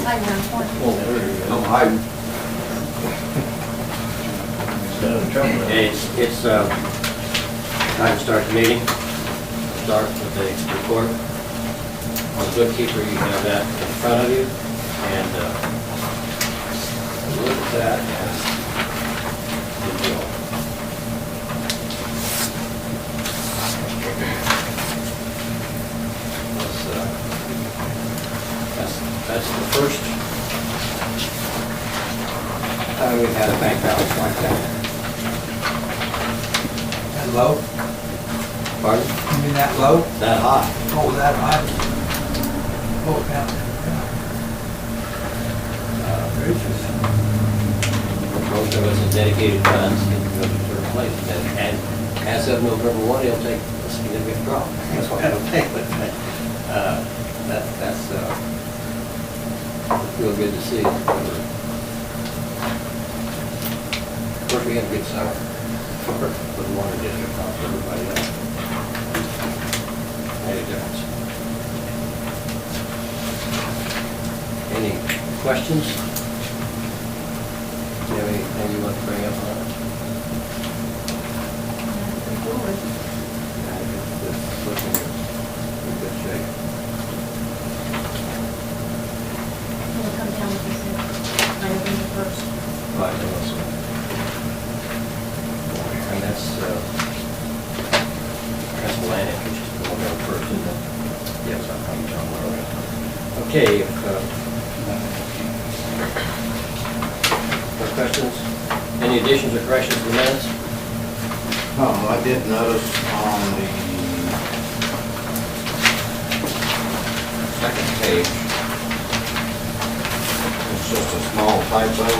Hide around the corner. Oh, there you go. I'm hiding. Okay, it's time to start the meeting. Start with the report. On the bookkeeper, you have that in front of you, and look at that and enjoy. That's the first time we've had a bank balance like that. That low? Pardon? You mean that low? That high. Oh, that high? Oh, down there. Gracious. Most of us in dedicated funds can go to certain places, and as of November 1, it'll take a significant drop. That's why I don't take it. That's real good to see. Of course, we had a good summer for the water district, not for everybody else. Made a difference. Any questions? Do you have anything you want to bring up on it? It's looking in good shape. It'll come down with this, November 1st. Right, also. And that's land interest, the November 1st, isn't it? Yes, I think John Rowe. Okay, no questions? Any additions or corrections to the minutes? I did notice on the second page, it's just a small typo.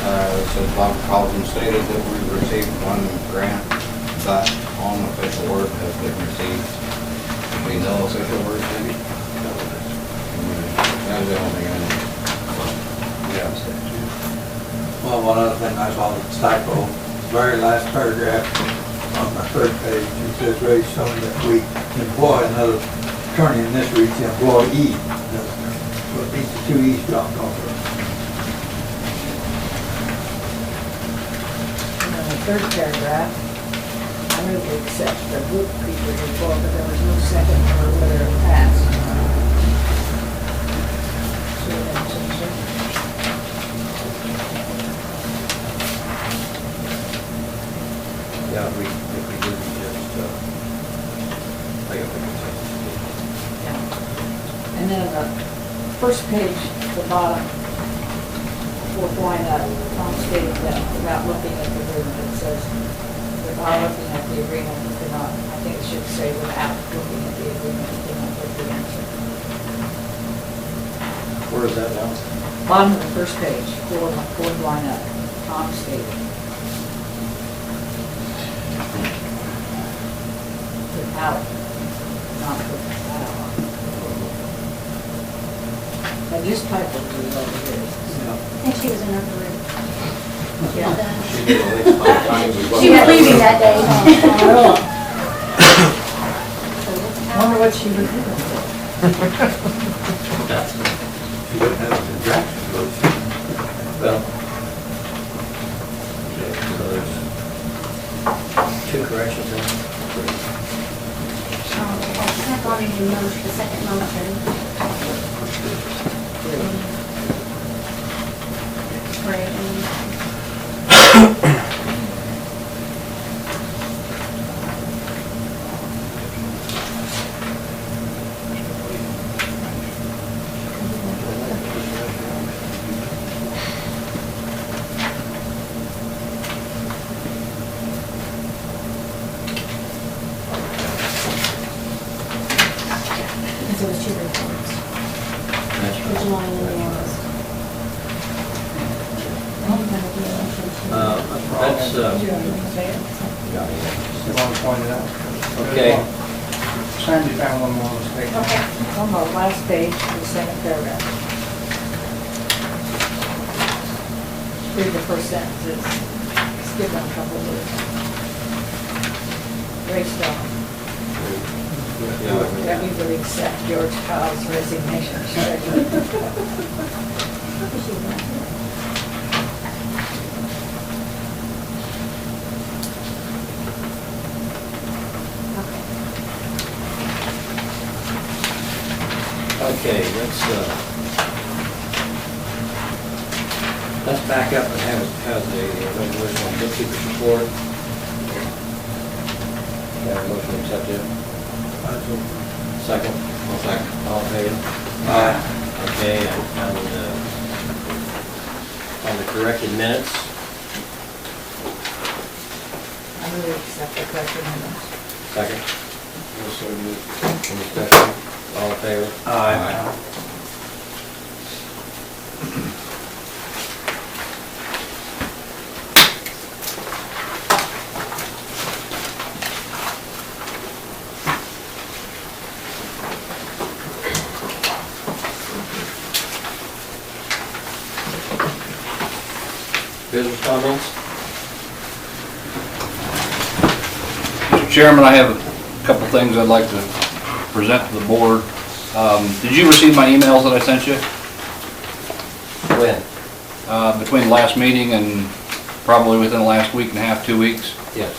It says Dr. Collins stated that we received one grant, but on official word has been received. We know official word, maybe? That was the only thing I knew. Well, one other thing I saw was typo, very last paragraph on the third page, it says Ray showing that we employ another attorney, in this reads employee. So it means the two E's dropped off there. And then the third paragraph, I move to accept the bookkeeper's report, but there was no second for whether it passed. So we didn't change it. Yeah, if we do just, I guess we can say. Yeah. And then the first page, the bottom, fourth line up, Tom stated that without looking at the agreement, it says, without looking at the agreement, you cannot, I think it should say without looking at the agreement, you cannot put the answer. Where is that now? Bottom of the first page, fourth line up, Tom stated. Without, not without. And just type it to over here. I think she was in her room. Yeah. She did at least 5 times as well. She was leaving that day. Wonder what she was doing. She wouldn't have a contraction, would she? Well, so there's 2 corrections there. I've already moved the second motion. Right. Because it was 2 reports. That's The right. July and the August. That's, You want to point it out? okay. Sandy found one more mistake. Okay, on the last page, the second paragraph. Read the first sentence, skip on a couple of words. Ray Stone, that we would accept George Kyle's resignation. let's back up and have the resolution on bookkeeper's report. Have a motion to accept it. Second. One second. All in favor? Aye. Okay, and on the corrected minutes, I really accept the correction minutes. second. Any discussion? All in favor? Aye. Business comments? Mr. Chairman, I have a couple things I'd like to present to the board. Did you receive my emails that I sent you? When? Between the last meeting and probably within the last week and a half, 2 weeks? Yes.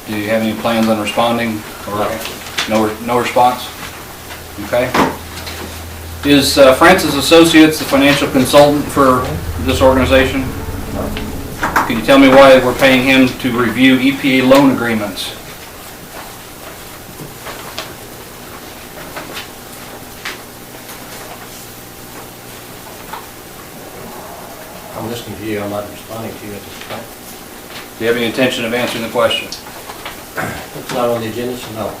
Do you have any plans on responding? Or no response? Okay. Is Francis Associates the financial consultant for this organization? Can you tell me why we're paying him to review EPA loan agreements? I'm listening to you, I'm not responding to you at this point. Do you have any intention of answering the question? It's not on the agenda, so no.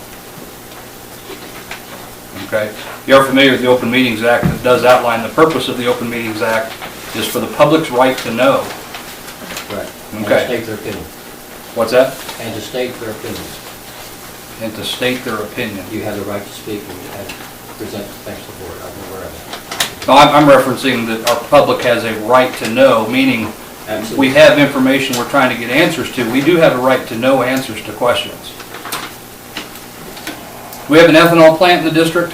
Okay. You're familiar with the Open Meetings Act. It does outline the purpose of the Open Meetings Act is for the public's right to know. Right. And Okay. to state their opinion. What's that? And to state their opinion. And to state their opinion. You have the right to speak and present things to the board. I'm aware of that. No, I'm referencing that our public has a right to know, meaning Absolutely. we have information we're trying to get answers to. We do have a right to know answers to questions. We have an ethanol plant in the district.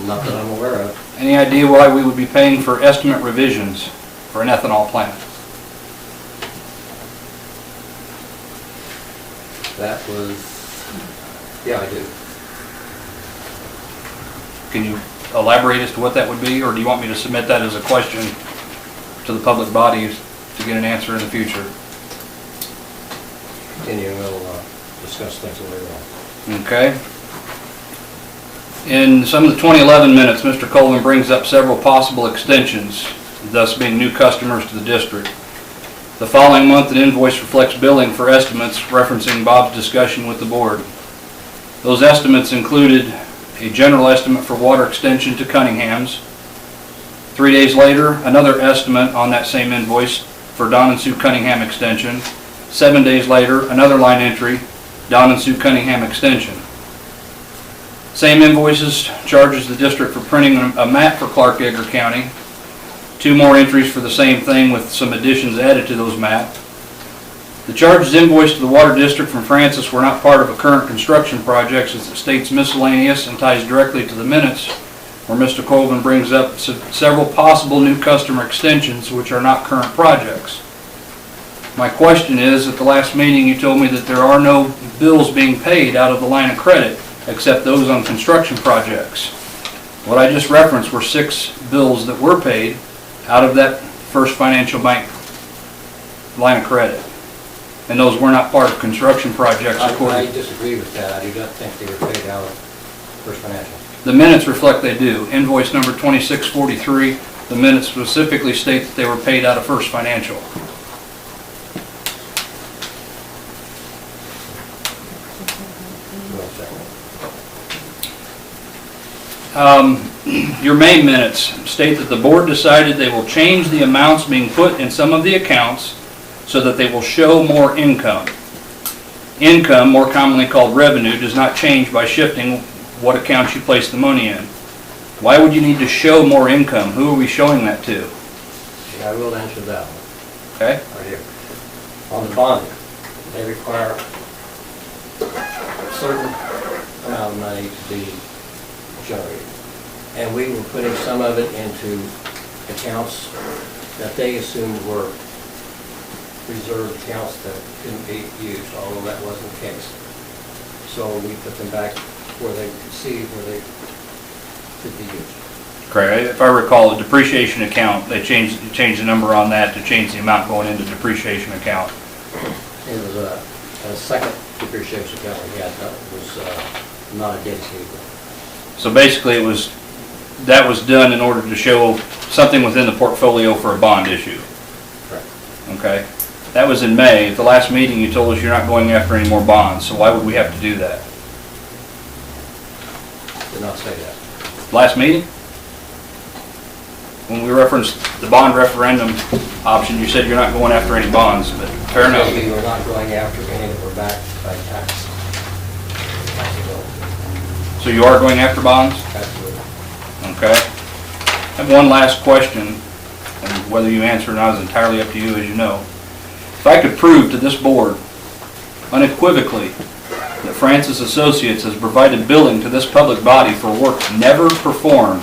Not that I'm aware of. Any idea why we would be paying for estimate revisions for an ethanol plant? That was, yeah, I do. Can you elaborate as to what that would be, or do you want me to submit that as a question to the public bodies to get an answer in the future? Continue, we'll discuss things later on. Okay. In some of the 2011 minutes, Mr. Colvin brings up several possible extensions, thus being new customers to the district. The following month, an invoice reflects billing for estimates referencing Bob's discussion with the board. Those estimates included a general estimate for water extension to Cunningham's. 3 days later, another estimate on that same invoice for Don and Sue Cunningham extension. 7 days later, another line entry, Don and Sue Cunningham extension. Same invoices charges the district for printing a map for Clark-Edgar County. 2 more entries for the same thing with some additions added to those maps. The charges invoiced to the Water District from Francis were not part of a current construction project, as it states miscellaneous and ties directly to the minutes where Mr. Colvin brings up several possible new customer extensions which are not current projects. My question is, at the last meeting you told me that there are no bills being paid out of the line of credit except those on construction projects. What I just referenced were 6 bills that were paid out of that First Financial Bank line of credit. And those were not part of construction projects I according. disagree with that. I do not think they were paid out of First Financial. The minutes reflect they do. Invoice number 2643, the minutes specifically state that they were paid out of First Financial. One second. Your May minutes state that the board decided they will change the amounts being put in some of the accounts so that they will show more income. Income, more commonly called revenue, does not change by shifting what accounts you place the money in. Why would you need to show more income? Who are we showing that to? Yeah, I will answer that one. Okay? Right here. On the bonding, they require a certain amount of money to be generated. And we were putting some of it into accounts that they assumed were reserved accounts that couldn't be used, although that wasn't the case. So we put them back where they could see where they could be used. Correct. If I recall, the depreciation account, they changed the number on that to change the amount going into depreciation account. It was a second depreciation account we had, that was not a dedicated one. So basically, that was done in order to show something within the portfolio for a bond issue. Correct. Okay? That was in May. At the last meeting, you told us you're not going after any more bonds, so why would we have to do that? Did not say that. Last meeting? When we referenced the bond referendum option, you said you're not going after any bonds, but fair enough. We were not going after any that were backed by tax. Taxable. So you are going after bonds? Absolutely. Okay. I have one last question, and whether you answer or not is entirely up to you, as you know. If I could prove to this board unequivocally that Francis Associates has provided billing to this public body for work never performed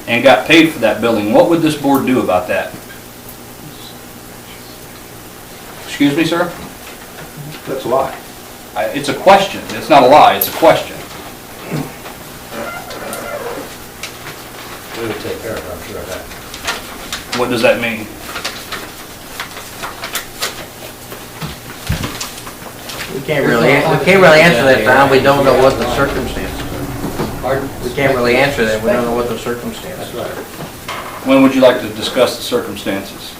and got paid for that billing, what would this board do about that? Excuse me, sir? That's a lie. It's a question. It's not a lie, it's a question. We would take care of it, I'm sure of that. What does that mean? We can't really answer that, Tom. We don't know what the circumstances are. Pardon? We can't really answer that. We don't know what the circumstances That's are. right. When would you like to discuss the circumstances?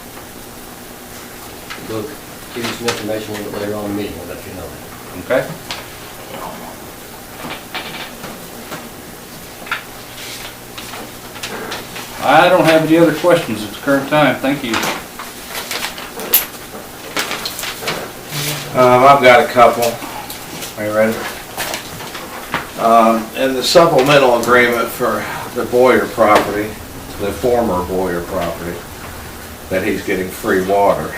We'll give you some information a little bit later on in the meeting, we'll let you know. Okay? I don't have any other questions at the current time. Thank you. I've got a couple. Are you ready? In the supplemental agreement for the Boyer property, the former Boyer property, that he's getting free water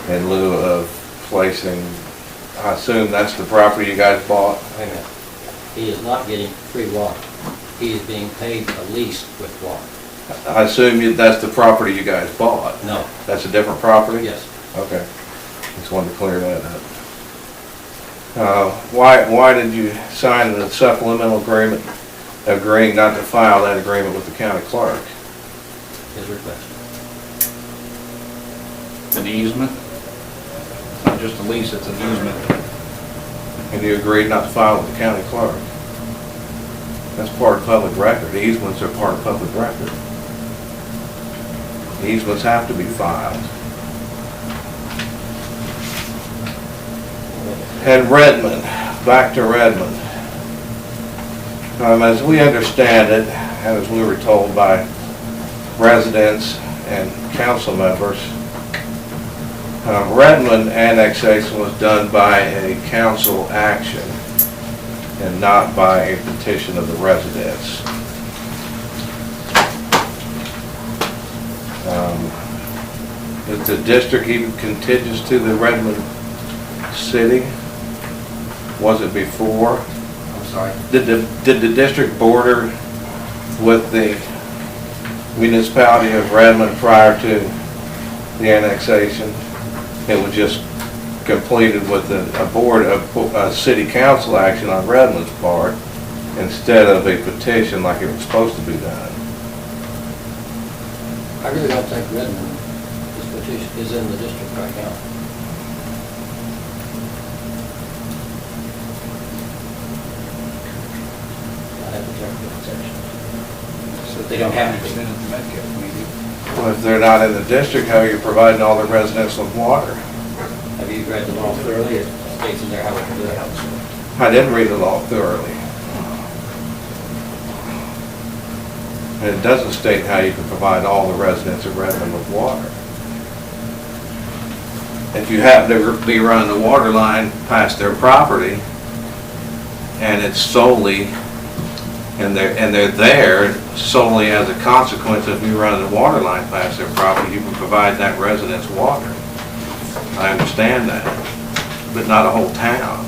in lieu of placing, I assume that's the property you guys bought? Wait a minute. He is not getting free water. He is being paid a lease with water. I assume that's the property you guys bought? No. That's a different property? Yes. Okay. Just wanted to clear that up. Why did you sign the supplemental agreement agreeing not to file that agreement with the county clerk? His request. An easement? It's not just a lease, it's an easement. And you agreed not to file with the county clerk? That's part of public record. Easements are part of public record. Easements have to be filed. And Redmond, back to Redmond. As we understand it, and as we were told by residents and council members, Redmond annexation was done by a council action and not by a petition of the residents. Is the district even contiguous to the Redmond city? Was it before? I'm sorry. Did the district border with the municipality of Redmond prior to the annexation? It was just completed with a city council action on Redmond's part instead of a petition like it was supposed to be done. I really don't think Redmond is in the district right now. I have to check the section. They don't have anything. Well, if they're not in the district, how are you providing all the residents with water? Have you read the law thoroughly? It states in there how we can do that. I didn't read the law thoroughly. And it doesn't state how you can provide all the residents of Redmond with water. If you happen to be running the water line past their property, and it's solely, and they're there solely as a consequence of you running the water line past their property, you can provide that resident's water. I understand that, but not a whole town.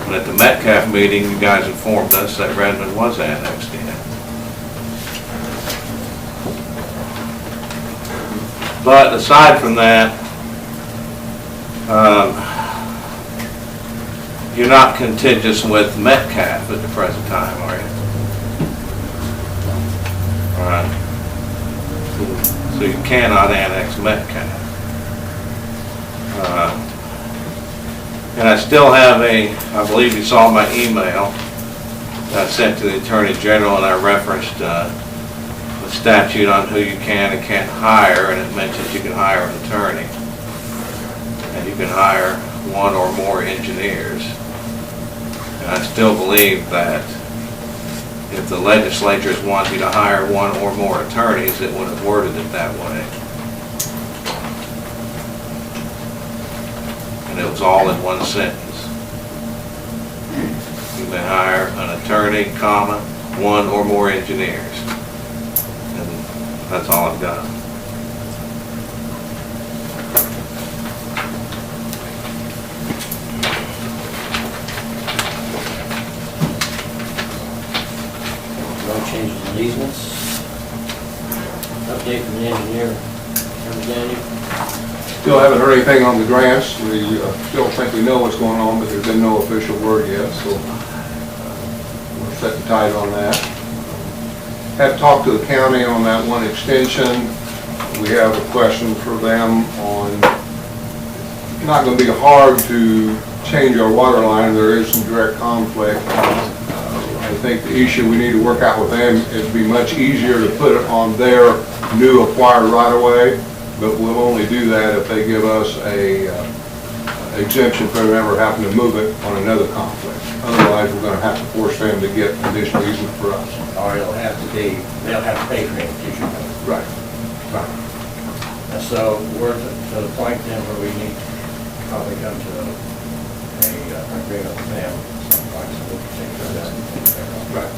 And at the Metcalf meeting, you guys informed us that Redmond was annexed in. But aside from that, You're not contiguous with Metcalf at the present time, are you? All right. So you cannot annex Metcalf. And I still have I believe you saw my email that I sent to the Attorney General, and I referenced the statute on who you can and can't hire, and it mentions you can hire an attorney. And you can hire one or more engineers. And I still believe that if the legislatures want you to hire one or more attorneys, it would have worded it that way. And it was all in one sentence. You may hire an attorney, comma, one or more engineers. And that's all I've got. No changes in easements. Update from the engineer. Daniel. Still haven't heard anything on the grants. We still think we know what's going on, but there's been no official word yet, so we're setting tight on that. Have talked to the county on that one extension. We have a question for them on, it's not going to be hard to change our water line. There is some direct conflict. I think the issue we need to work out with them is it'd be much easier to put it on their new acquired right-of-way, but we'll only do that if they give us a exemption from ever having to move it on another conflict. Otherwise, we're going to have to force them to get additional easement for us. Or they'll have to pay for it in the future. Right. And so we're to the point then where we need to probably come to an agreement with them at some point, so we can take care of that. Right.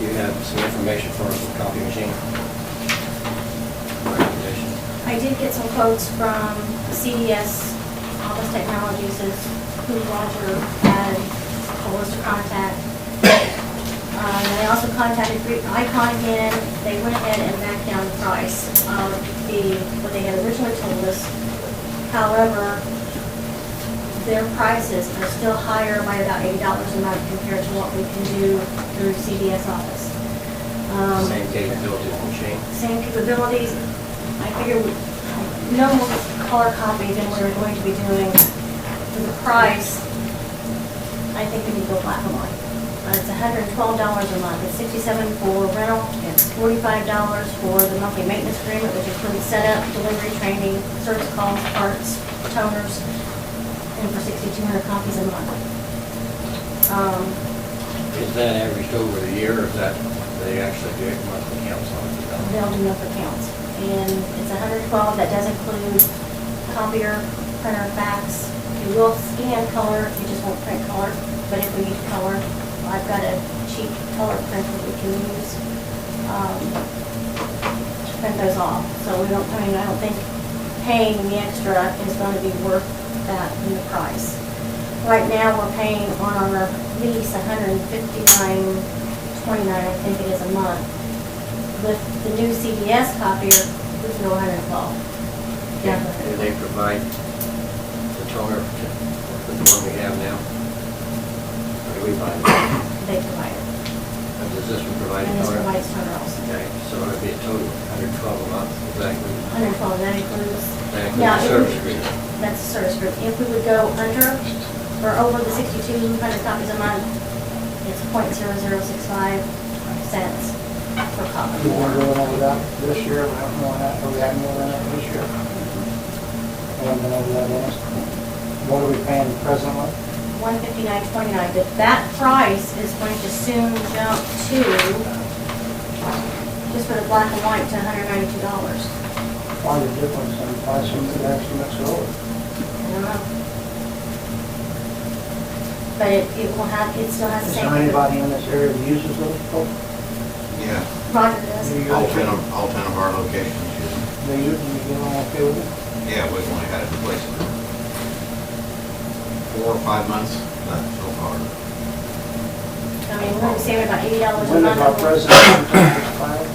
You have some information for us with copy machine? Recommendation. I did get some quotes from CDS Office Technologies, is who Roger had told us to contact. And I also contacted Icon again. They went ahead and backed down the price of what they had originally told us. However, their prices are still higher by about $80 a month compared to what we can do through CDS Office. Same capability of machine. Same capabilities. I figure no more color copies than we were going to be doing. For the price, I think we need to go black and white. It's $112 a month. It's $67 for rental. It's $45 for the monthly maintenance agreement, which includes setup, delivery, training, service calls, parts, toners, and for 6,200 copies a month. Is that averaged over the year, or is that they actually do it monthly counts on it? They'll do monthly counts. And it's $112. That does include copier, printer, fax. You will scan color, you just won't print color. But if we need color, I've got a cheap color printer we can use to print those off. So I don't think paying the extra is going to be worth that in the price. Right now, we're paying on our lease $159.29, I think it is a month. With the new CDS copier, we can go $112. Do they provide the toner with the one we have now? Or do we buy it? They provide it. And does this one provide a And this toner? provides toner also. Okay, so it'd be a total of $112 a month, exactly. $112, that includes, That Yeah, includes the it service would- agreement. that's the service group. If we would go under or over the 6,200 copies a month, it's .0065 cents per copy. We weren't going over that this year, we haven't more than that, or we haven't more than that this year. We haven't been over that, Dennis. What are we paying presently? $159.29, but that price is going to soon jump to, just for the black and white, to $192. Why the difference in price of the estimates lower? I don't know. But it will have, it still has the Is same. there anybody in this area that uses those? Oh, Yeah, Roger does. do you all guys- 10 of our locations use it. Do you get on okay with it? Yeah, we've only had it in place for 4 or 5 months, but so far. I mean, we're saving about $80 a When did our month. president expire?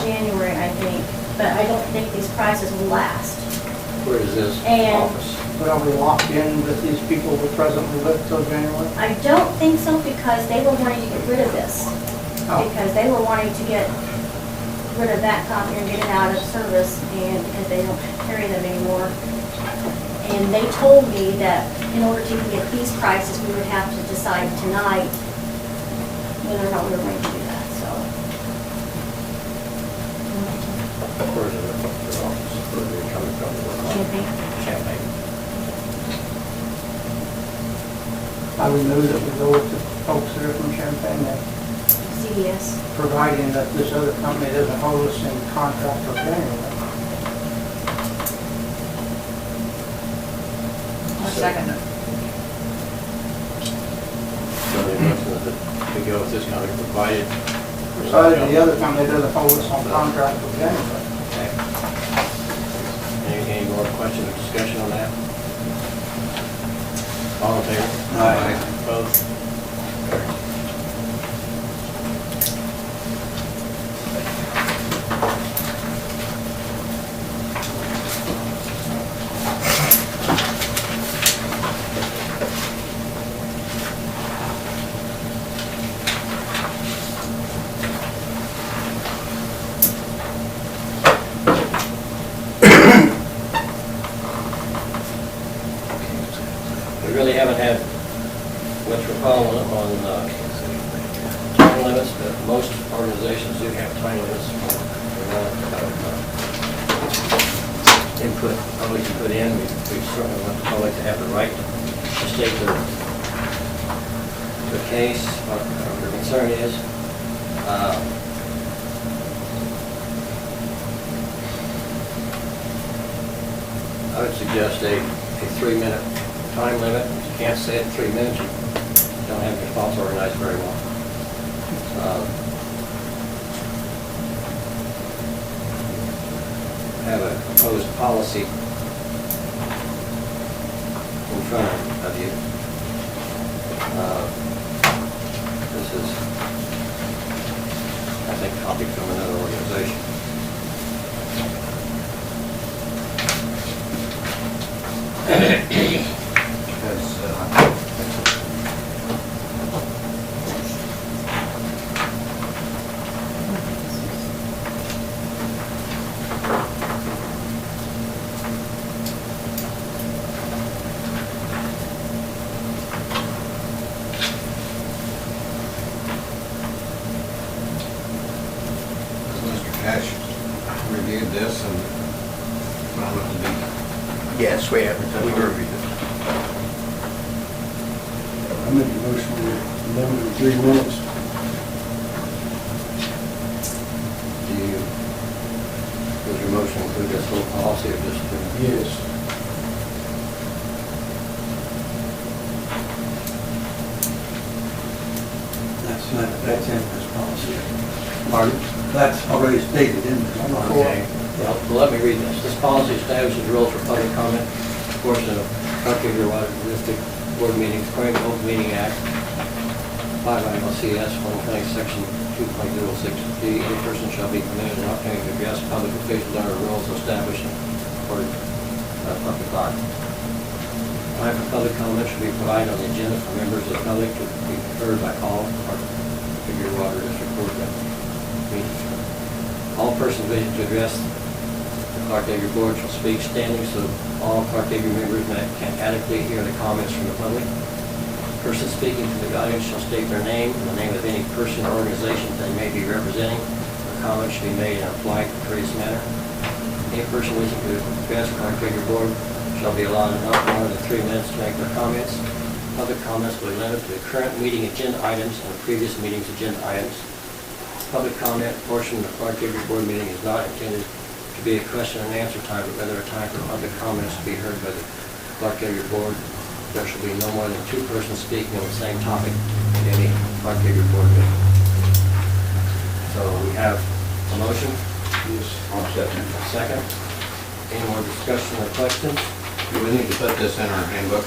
January, I think. but I don't think these prices will last. Where is this And- office? But are we locked in with these people who presently live till January? I don't think so because they were wanting to get rid of this. Oh. Because they were wanting to get rid of that copier and get it out of service and because they don't carry them anymore. And they told me that in order to even get these prices, we would have to decide tonight whether or not we were going to do that, so. Where is it? Their office? Where are they coming from? Champagne. Champagne. I would move that we go with the folks that are from Champaign, that CES. providing that this other company doesn't hold us in contract for January. I'll second it. So they mentioned that we go with this company provided. Provided the other company doesn't hold us on contract for January. Okay. Any more questions or discussion on that? All in favor? Aye. Opposed? Carried. We really haven't had much recall on time limits, but most organizations do have time limits for input, public input in. We certainly want the public to have the right to state their case, what their concern is. I would suggest a 3-minute time limit. If you can't say it in 3 minutes, you don't have your thoughts organized very well. Have a proposed policy in front of you. This is, I think, copied from another organization. Mr. Cash reviewed this and found it to be. Yes, we have, we reviewed it. I make a motion to limit to 3 minutes. Does your motion include this whole policy or just? Yes. That's in this policy. Pardon? That's already stated in this policy. Okay, well, let me read this. This policy establishes rules for public comment, portion of Clark-Edgar Water District Board meetings, according to Open Meeting Act, 5 ILCS 120, Section 2.06D. Any person shall be permitted an opportunity to address public officials under rules established for public art. Time for public comment should be provided on the agenda for members of the public to be heard by all Clark-Edgar Water District Board meetings. All persons wishing to address the Clark-Edgar Board shall speak standing so all Clark-Edgar members can adequately hear the comments from the public. Persons speaking to the audience shall state their name and the name of any person or organization they may be representing. The comments should be made in a polite, courteous manner. Any person wishing to address the Clark-Edgar Board shall be allowed not more than 3 minutes to make their comments. Public comments will be limited to the current meeting agenda items and the previous meeting's agenda items. Public comment portion of the Clark-Edgar Board meeting is not intended to be a question and answer time, but rather a time for public comments to be heard by the Clark-Edgar Board. There shall be no more than 2 persons speaking on the same topic at any Clark-Edgar Board meeting. So we have a motion. Yes, I'll second. Second. Any more discussion or questions? Do we need to put this in our handbook?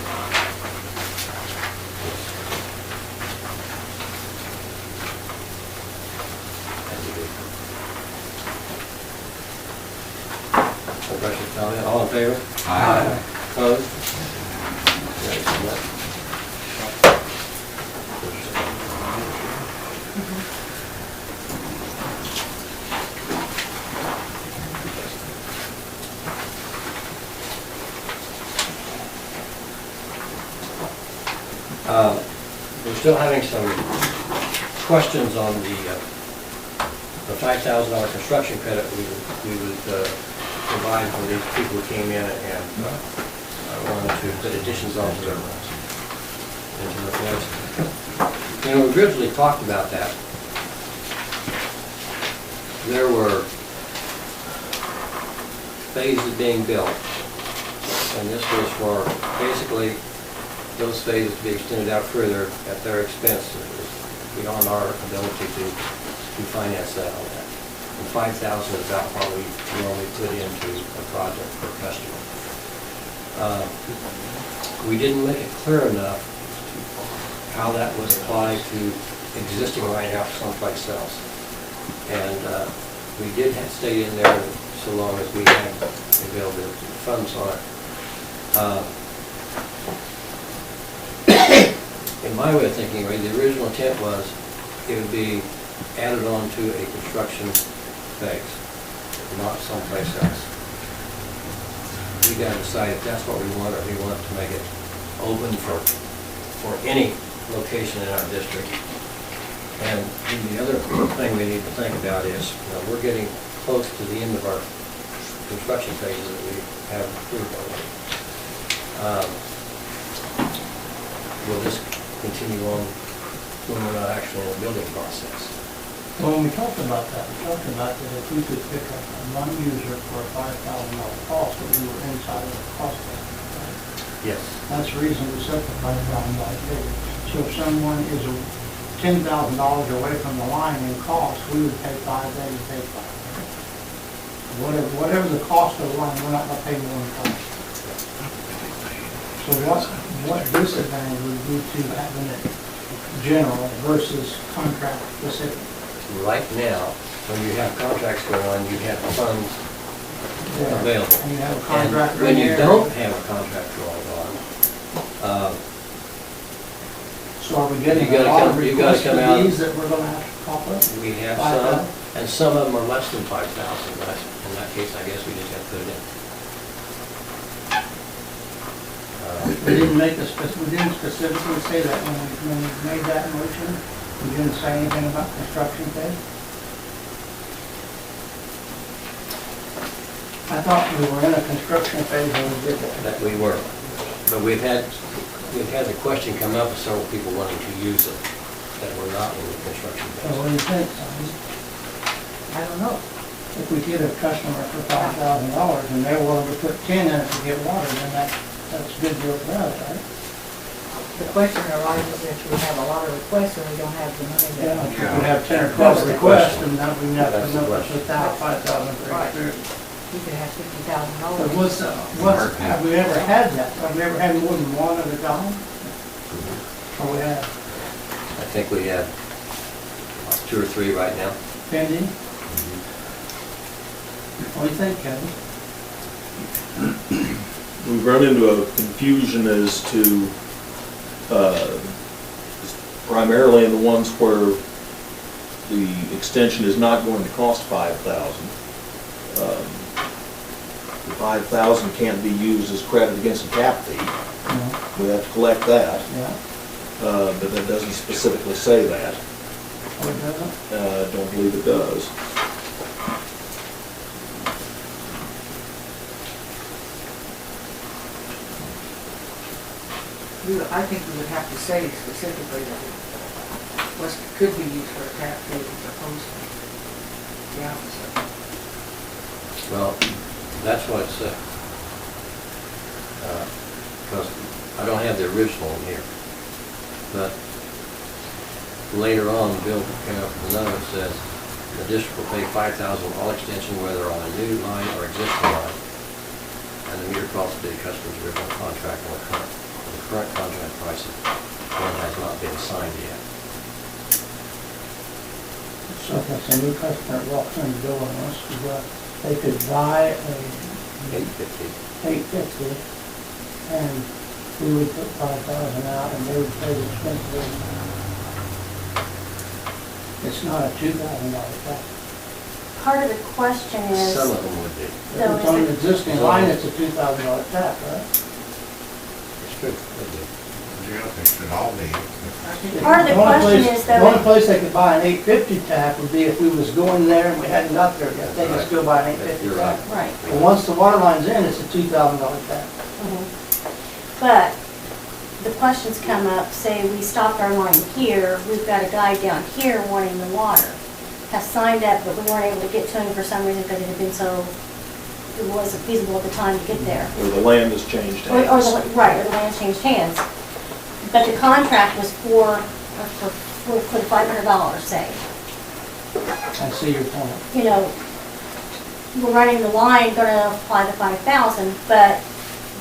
in favor? Aye. Opposed? We're still having some questions on the $5,000 construction credit we would provide for these people who came in and wanted to put additions onto their place. You know, we originally talked about that. There were phases being built, and this was for basically those phases to be extended out further at their expense. It was beyond our ability to finance that on that. And $5,000 is about what we normally put into a project per customer. We didn't make it clear enough how that was applied to existing right out someplace else. And we did have to stay in there so long as we had available funds on it. In my way of thinking, right, the original intent was it would be added on to a construction phase, not someplace else. We got to decide if that's what we want, or we want to make it open for any location in our district. And the other thing we need to think about is, you know, we're getting close to the end of our construction phases that we have approved already. Will this continue on when we're not actually in the building process? Well, when we talked about that, that if we could pick up one user for a $5,000 cost, that we were inside of the cost estimate, right? Yes. That's the reason we set the $5,000 figure. So if someone is $10,000 away from the line in cost, we would pay 5, they would pay 5. Whatever the cost of the line, we're not going to pay more than 5. So what disadvantage would be to having it general versus contract specific? Right now, when you have contracts going on, you have funds available. And you have a contract And when you right don't have a contract going on, So are we getting You a gotta lot of come- you gotta requests come for out- these that we're gonna have to pop up? we have 5,000? some, and some of them are less than 5,000. In that case, I guess we just have to put it in. We didn't specifically say that when we made that motion. We didn't say anything about construction phase. I thought we were in a construction phase when we did that. That we were. But we've had the question come up of several people wanting to use it that were not in the construction So phase. what do you think, Sonny? I don't know. If we get a customer for $5,000 and they're willing to put 10 in it to get water, then that's a good deal for us, right? The question arises if we have a lot of requests and we don't have the money Yeah, to. if we have 10 or That's 12 the requests, question. and that we have That's to the come up question. with $5,000 for Right. each group. We could have But $50,000. have we ever had that? Have we ever had more than one at a time? Or we have I think we have 2 or 3 right now. pending? What do you think, Kevin? We've run into a confusion as to, primarily in the ones where the extension is not going to cost $5,000. The $5,000 can't be used as credit against a tap fee. No. We have to collect that, Yeah, but that doesn't specifically say that. or it doesn't? Don't believe it does. I think we would have to say specifically that it could be used for a tap fee as opposed to the opposite. Well, that's what it said. Because I don't have the original in here. But later on, the bill came up with another that says, the district will pay $5,000 all extension, whether on a new line or existing line. And the meter cost will be the customer's original contract on the current contract pricing. One has not been signed yet. So if it's a new customer that walks in the door and wants to, they could buy a 850, and we would put 5,000 out, and they would pay the expenses. It's not a $2,000 tax. Part of the question is, Some of them would be. If So it's is on an it- existing line, it's a $2,000 tax, right? It's true, would be. Yeah, it should all be. Part of the question is The only though, place they could buy an 850 tap would be if we was going there and we hadn't got there yet, they could still buy an 850 You're tap. right. right. But once the water line's in, it's a $2,000 tap. Mhm. But the questions come up, say we stopped our line here, we've got a guy down here wanting the water. Has signed up, but we weren't able to get to him for some reason because it had been so, it wasn't feasible at the time to get there. Or the land has changed Or hands. right, or the land changed hands. But the contract was for $500, say. I see your point. You know, we're running the line, gonna apply the 5,000, but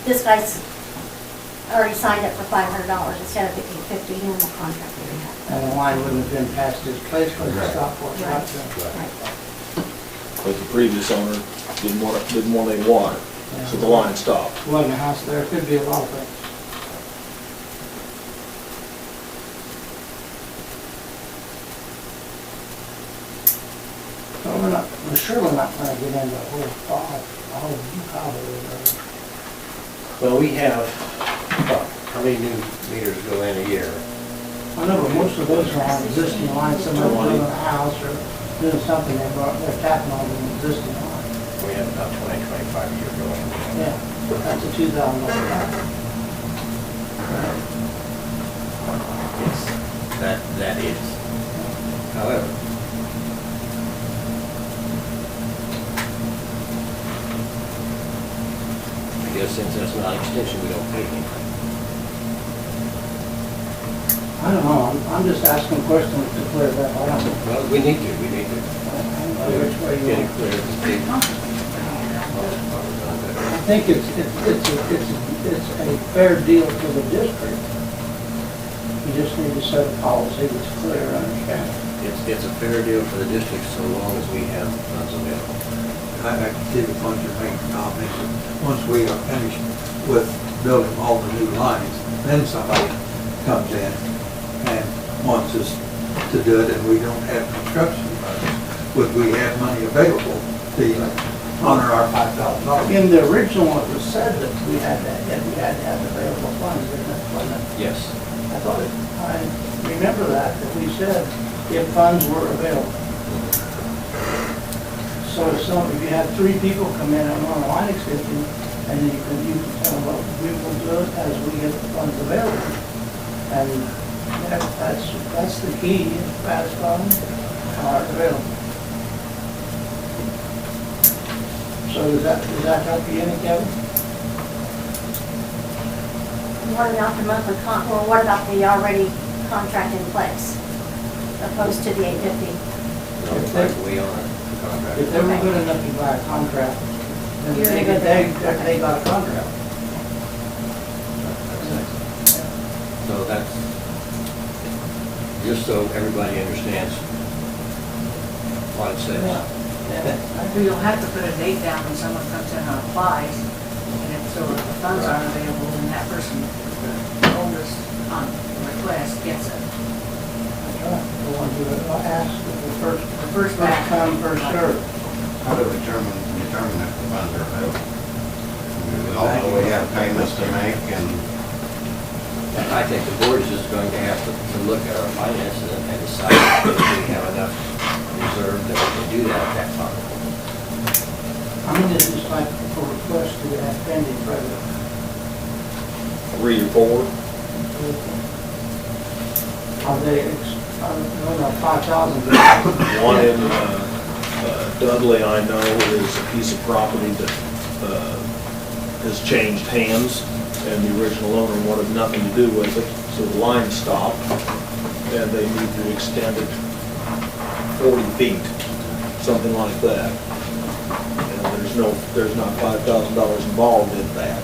this guy's already signed up for $500 instead of the 850 normal contract that we have. And the line wouldn't have been past his place when the stop was Right. not there. Right. But the previous owner didn't want any water, so the line stopped. Wasn't a house there, could be a lot of things. So we're surely not gonna get into a whole cobble or Well, we have, how many new meters go in a year? I know, but most of those are on existing lines, somebody's building a house or doing something, they're tapping on an existing line. We have about 20, 25 a year going in. Yeah, that's a $2,000 tax. Yes, that is. However, I guess since that's not an extension, we don't pay anything. I don't know, I'm just asking questions to clear that up. Well, we need to. I don't know which way you Get it want. clear. I think it's a fair deal for the district. You just need to set a policy that's clear and understandable. It's a fair deal for the district so long as we have funds available. I give a bunch of main comments. Once we are finished with building all the new lines, then somebody comes in and wants us to do it, and we don't have construction funds. Would we have money available to honor our $5,000? In the original, it was said that we had to have available funds, wasn't it? Yes. I thought I remember that we said if funds were available. So if you have 3 people come in and want a line extension, and you can tell them, well, we will do it as we get the funds available. And that's the key, is fast funds are available. So does that help you any, Kevin? What about the monthly what about the already contract in place, opposed to the 850? We are contract. If they were good enough to buy a contract, then You're they good there. they got a contract. So that's, just so everybody understands what it says. We don't have to put a date down when someone comes in and applies, and if so if the funds aren't available, then that person, oldest on request, gets it. That's right. The ones who asked, the first back. come, first served. How do we determine if the funds are available? We all know we have payments to make, and I think the board is just going to have to look at our finances and decide if we have enough reserve that we can do that at that time. I mean, this is like a request to have pending president. 3 or 4. Are they, no, 5,000. One in Dudley, I know, is a piece of property that has changed hands, and the original owner wanted nothing to do with it, so the line stopped, and they need to extend it 40 feet, something like that. And there's not $5,000 involved in that.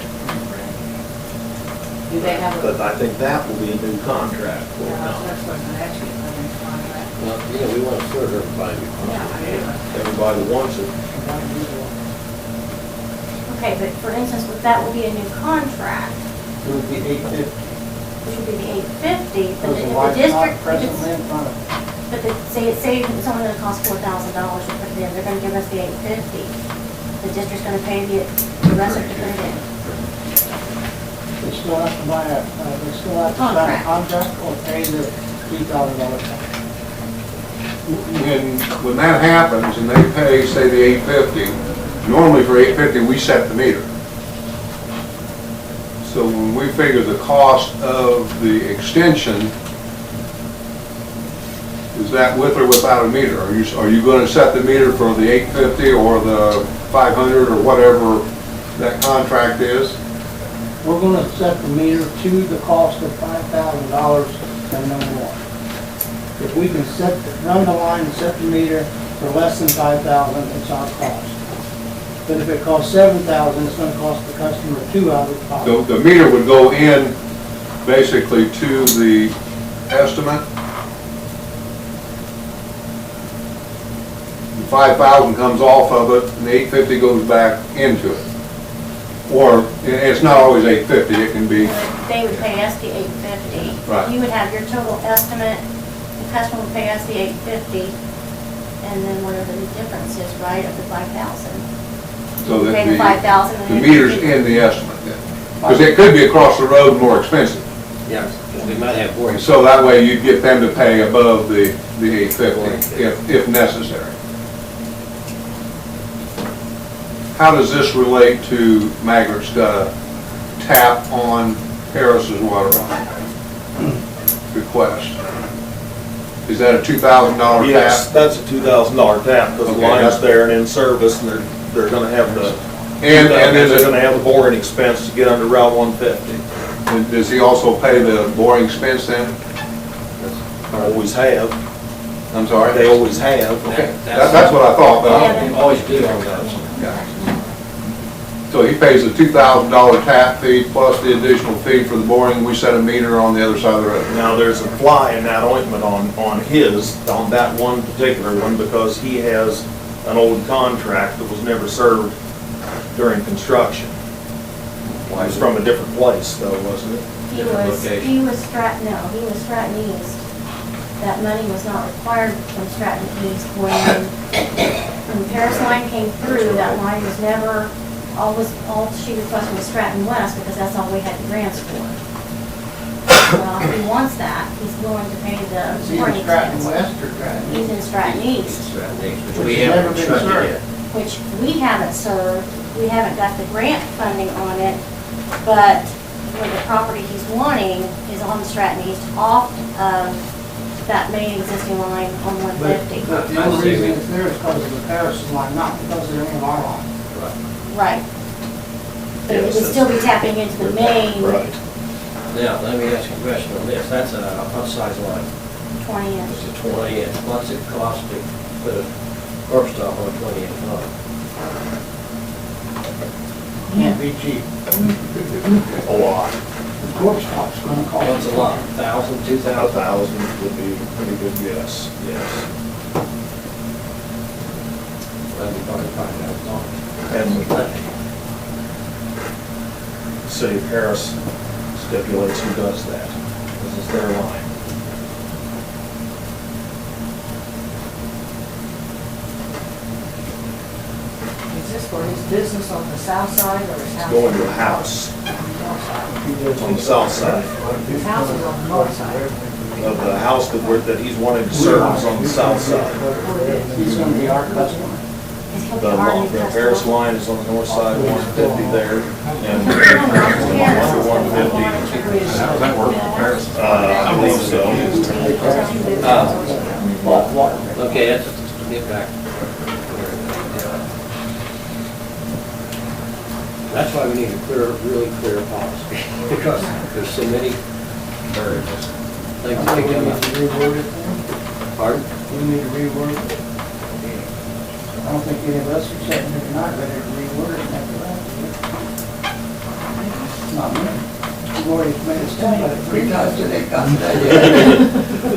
Do they have a, But I think that will be a new contract for that's now. what I'm actually putting in the contract. Well, we want to serve everybody. Yeah, I do. Everybody wants it. Okay, Okay, but for instance, that would be a new contract, It would be $850. which would be the $850, but Because if the the line's not district, presently in front of it. but say it's only gonna cost $4,000 to put it in, they're gonna give us the $850. The district's gonna pay the rest of it to put it in. They still have to buy they still have to sign a Contract. contract or pay the $3,000 tax. When that happens and they pay, say, the $850, normally for $850, we set the meter. So when we figure the cost of the extension, is that with or without a meter? Are you going to set the meter for the $850 or the $500 or whatever that contract is? We're gonna set the meter to the cost of $5,000 and no more. If we can run the line and set the meter for less than $5,000, it's our cost. But if it costs $7,000, it's gonna cost the customer $2 out of the pocket. The meter would go in basically to the estimate. The 5,000 comes off of it and the 850 goes back into it. Or, it's not always 850, it can be, They would pay us the $850. Right. You would have your total estimate, the customer would pay us the $850, and then whatever the difference is, right, of the $5,000. so You pay the that $5,000 the and meter's $850. in the estimate then. Because it could be across the road more expensive. Yeah, we might have boring. So that way you'd get them to pay above the 850 if necessary. How does this relate to Margaret's tap on Harris's water line request? Is that a $2,000 Yes, tap? that's a $2,000 tap, because the Okay, line's that's- there and in service, and they're gonna have the, And then they're gonna have the boring expense to get under Route 150. does he also pay the boring expense then? Always have, I'm sorry? they always have. Okay, that's what I thought, but. Yeah. We always do on those. So he pays a $2,000 tap fee plus the additional fee for the boring. We set a meter on the other side of the road. Now, there's a fly in that ointment on that one particular one, because he has an old contract that was never served during construction. It was from a different place though, wasn't it? He Different was Stratton East. That money was not required from Stratton East. When the Paris line came through, that line was never, all she requested was Stratton West, because that's all we had the grants for. Well, if he wants that, he's willing to pay the Is he in boring Stratton expense. West or Stratton He's East? in Stratton East, Which Which we has haven't never been constructed served. yet. which we haven't served. We haven't got the grant funding on it, but where the property he's wanting is on Stratton East, off of that main existing line on 150. But the only reason it's there is because of the Paris line, not because of any of our line. Right. But it Yes, would still be tapping into the main Right. Now, let me ask you a question on this. That's what size line? 20 inch. It's a 20 inch. What's it cost to put a corp stop on a 20 inch line? Can't be cheap. A lot. The court stop's gonna cost. What's a lot? 1,000, 2,000? 1,000 would be a pretty good guess, yes. Let me probably find out. And the city of Paris stipulates who does that. This is their line. Is this for his business on the south side or his house? Going to a house On the north side. on the south side. His house is on the north side. Of the house that he's wanting to serve is on the south side. He's gonna be our customer. Is he'll be The our new the customer. Paris line is on the north side, 150 there, and under 150. How does that work for Paris? I believe so. Okay, let's get back. That's why we need a really clear policy, because there's so many variables. Things that We can come need up. to reword it then. Pardon? We need to reword it. I don't think any of us are sitting here tonight ready to reword it and make it right. Not me. We've already made a stab at it 3 times today,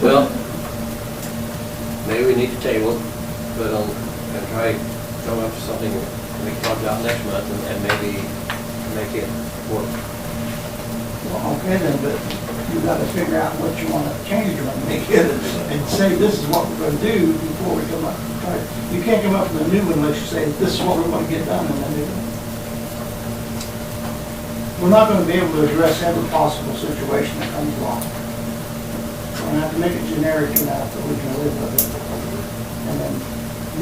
Well, maybe we need to table, but and try to come up with something we can talk about next month and maybe make it work. Well, okay then, but you gotta figure out what you wanna change or make it, and say, this is what we're gonna do before we come up. You can't come up with a new one unless you say, this is what we're gonna get done in the new one. We're not gonna be able to address every possible situation that comes along. We're gonna have to make it generic enough that we can live with it, and then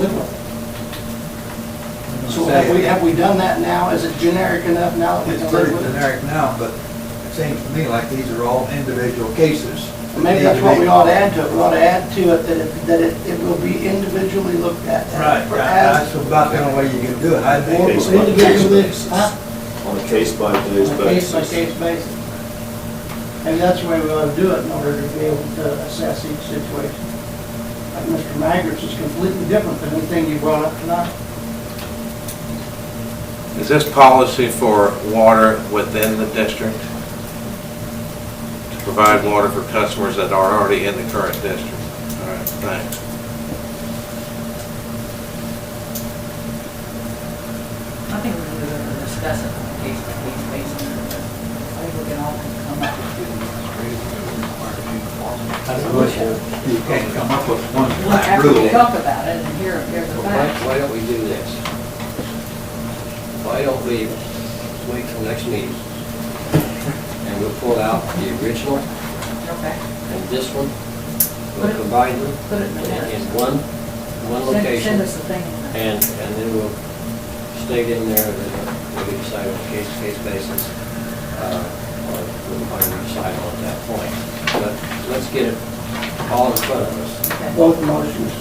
live with it. So have we done that now? Is it generic enough now that we It's can live pretty with it? generic now, but it seems to me like these are all individual cases. Maybe that's what we ought to add to it. We ought to add to it that it will be individually looked at. Right, that's about the only way you can do it. I think Case it's by Individually, basis. huh? On a case-by-case On a basis. case-by-case basis. And that's the way we ought to do it in order to be able to assess each situation. Like Mr. Magritt's is completely different than anything you brought up tonight. Is this policy for water within the district? To provide water for customers that are already in the current district? All right, thanks. I think we're going to discuss it on a case-by-case basis. I think we can all come up with You can't come up with one Well, flat after we rule. talk about it and hear the Well, facts. why don't we do this? Why don't we wait till next meeting? And we'll pull out the original Okay. and this one. Put We'll it- combine them Put it in the in minutes. one Send location. us the thing. And then we'll state in there that we decide on a case-to-case basis, or we'll finally decide on at that point. But let's get it all in front of us. Both motions.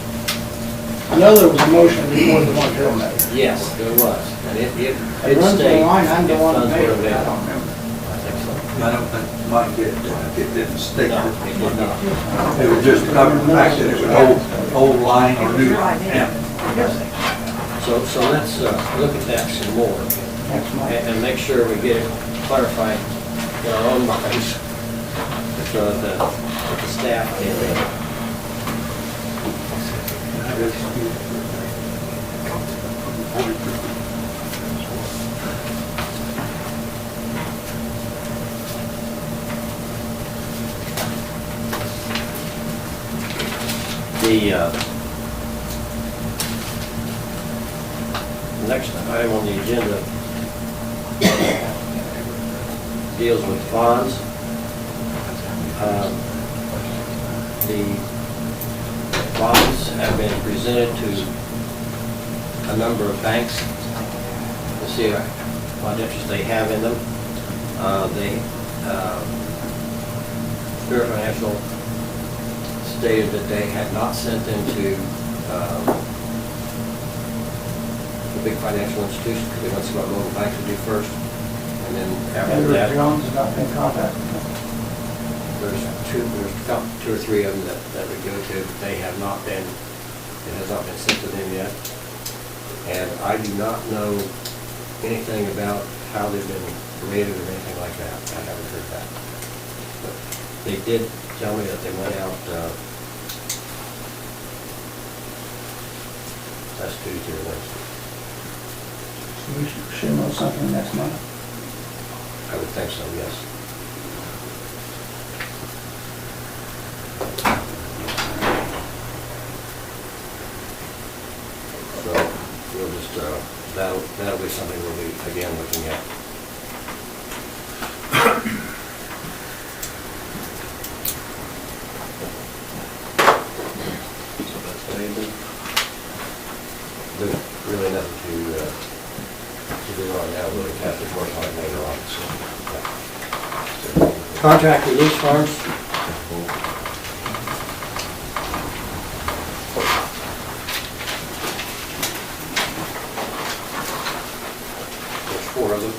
I know there was a motion before the one Joe made. Yes, there was, and it It did runs the state line, I'm the if one funds that were made it, I available. don't remember. I think so. I don't think mine did, it didn't state No, that. it did not. It was just covering the fact that it was old line or new line. Yeah. So let's look at that some more Next month. and make sure we get it clarified in our own minds so that the staff can. The next item on the agenda deals with bonds. The bonds have been presented to a number of banks to see what interest they have in them. Fair Financial stated that they had not sent them to the big financial institutions because they want to see what local banks would do first. And then after Edward that, Jones has not been contacted. there's two or three of them that would go to. They have not been, it has not been sent to them yet. And I do not know anything about how they've been rated or anything like that. I haven't heard that. But they did tell me that they went out last Tuesday or Wednesday. We should know something next month. I would think so, yes. So we'll just, that'll be something we'll be again looking at. There's really nothing to do right now, we'll have to work on it later on, so. yeah. Contract release forms. There's four of them.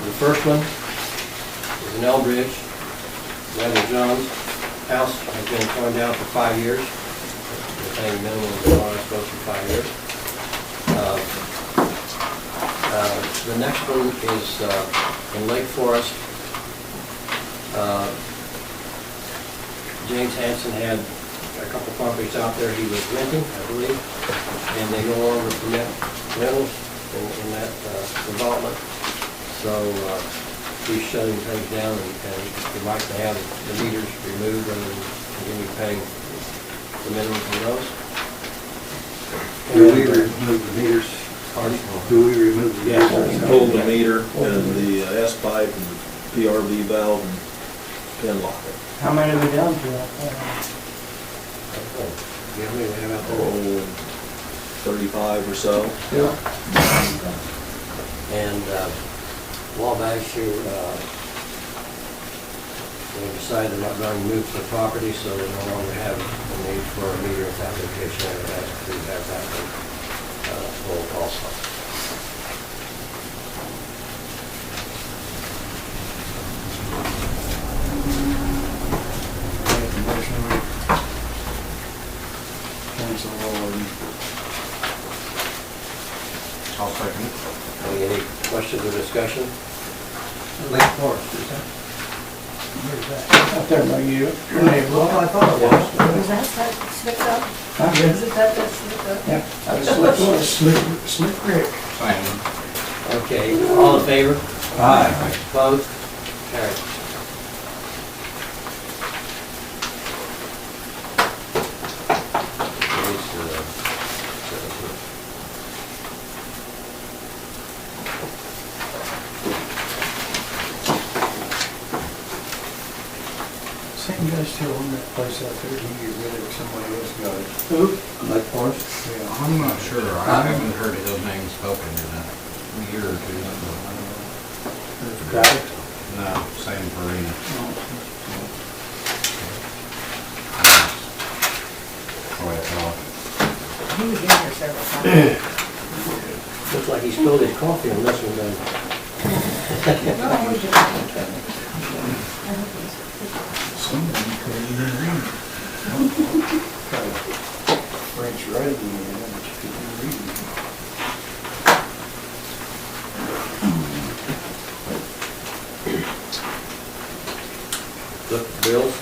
The first one is in Elbridge. Randall Jones' house has been torn down for 5 years. They're paying minimum water supposed for 5 years. The next one is in Lake Forest. James Hanson had a couple properties out there he was renting, I believe, and they no longer permit rentals in that development. So he's shutting things down and he'd like to have the meters removed rather than continue paying the minimum for those. Do we remove the meters? Do we remove the Yeah, meters? pull the meter and the S pipe and the PRV valve and pin lock it. How many have we done to that? You know, we have out there. Oh, 35 or so. Yeah. And a while back, they decided they're not going to move the property, so they no longer have the need for a meter at that location. They would have to have that one pulled also. Cancel on. I'll second it. Any questions or discussion? Lake Forest, is that? Where's that? Up there by you. Well, I thought it was. Is that slicked up? Huh? Is it that slicked up? Yeah, that's slick creek. Same. Okay, all in favor? Aye. Opposed? Carried. Same guy still on that place out there, he get rid of it, somebody else got it. Who? Lake Forest? Yeah. I'm not sure. I haven't heard his name spoken in a year or two. Got it? No, same Farina. He was in here several times. Looks like he spilled his coffee on this one then. Somebody couldn't even read. French writing, yeah, but you couldn't read it. Look at the bills.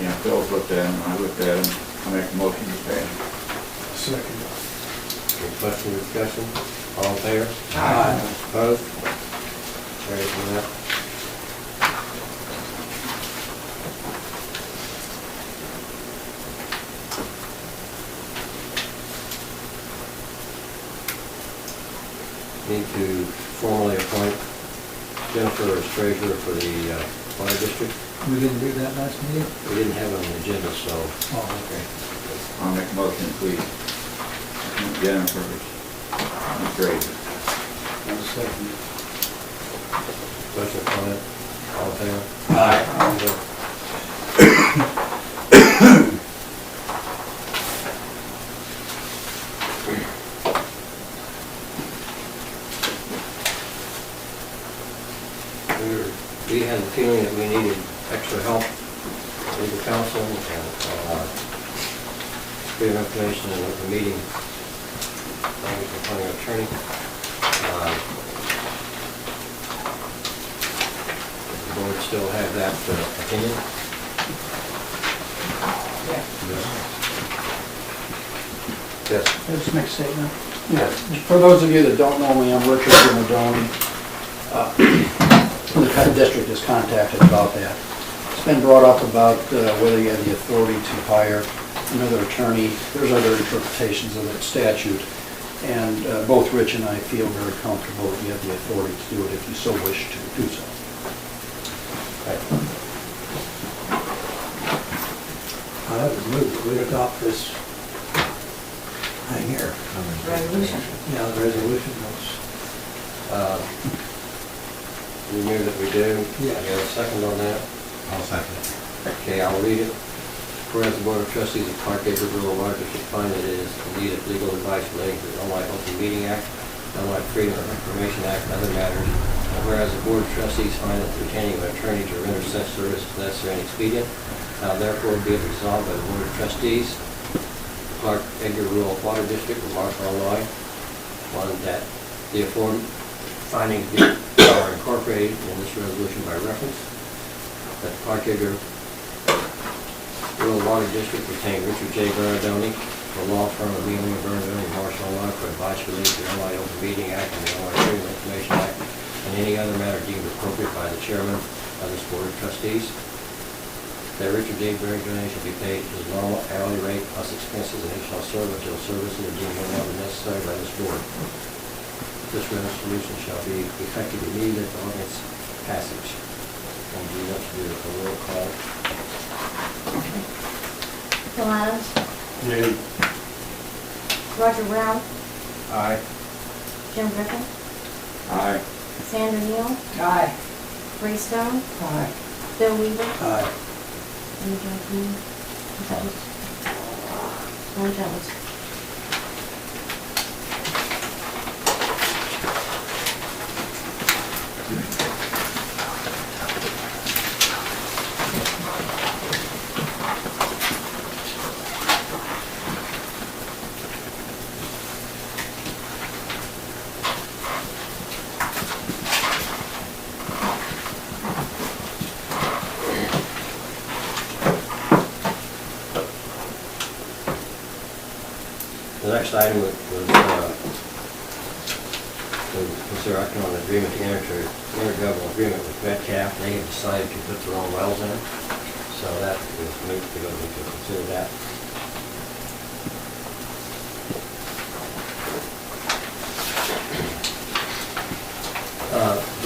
Yeah, Phil's looked at them, I looked at them, I make a motion to pay them. Second. Any question or discussion? All in favor? Aye. Opposed? Carried from that. Need to formally appoint Jennifer as treasurer for the water district. We didn't do that last meeting? We didn't have it on the agenda, so Oh, okay. I'll make a motion, please. Jennifer, I'm great. Second. question or comment? All in favor? Aye. We had the feeling that we needed extra help, legal counsel, and freedom of information and open meeting, language from county attorney. Does the board still have that opinion? Yes. Just make a statement. Yeah, for those of you that don't know me, I'm Richard Madoni. The Fed District has contacted about that. It's been brought up about whether you have the authority to hire another attorney. There's other interpretations of that statute, and both Rich and I feel very comfortable that you have the authority to do it if you so wish to do so. I would move that we adopt this thing here. Resolution. Yeah, the resolution was, We knew that we do. Yes. You have a second on that? I'll second it. Okay, I'll read it. Whereas the Board of Trustees of Clark-Edgar Rural Water District find that it is in need of legal advice relating to the Illinois Open Meeting Act, Illinois Freedom of Information Act, and other matters. And whereas the Board of Trustees find that the retaining of an attorney to render such service is necessary and expedient, now therefore be it resolved by the Board of Trustees, Clark-Edgar Rural Water District of Marshall, Illinois, one, that the aforementioned findings are incorporated in this resolution by reference, that Clark-Edgar Rural Water District retained Richard J. Bernardoni, the law firm of Wheeling and Bernardoni, Marshall, Illinois, for advice related to the Illinois Open Meeting Act and the Illinois Freedom of Information Act, and any other matter deemed appropriate by the chairman of this board of trustees. That Richard J. Bernardoni should be paid his normal hourly rate plus expenses, and he shall serve until services are deemed no longer necessary by this board. This resolution shall be effective immediately upon its passage. And do not do a roll call. Bill Adams, Yay. Roger Brown, Aye. Jim Griffin, Aye. Sandra Neal, Aye. Ray Stone, Aye. Bill Weaver, Aye. and John Green. Is that just Glenn Jones? The next item was to consider acting on an agreement to enter into intergovernmental agreement with Metcalf. They have decided to put their own wells in, so that is me to go to consider that.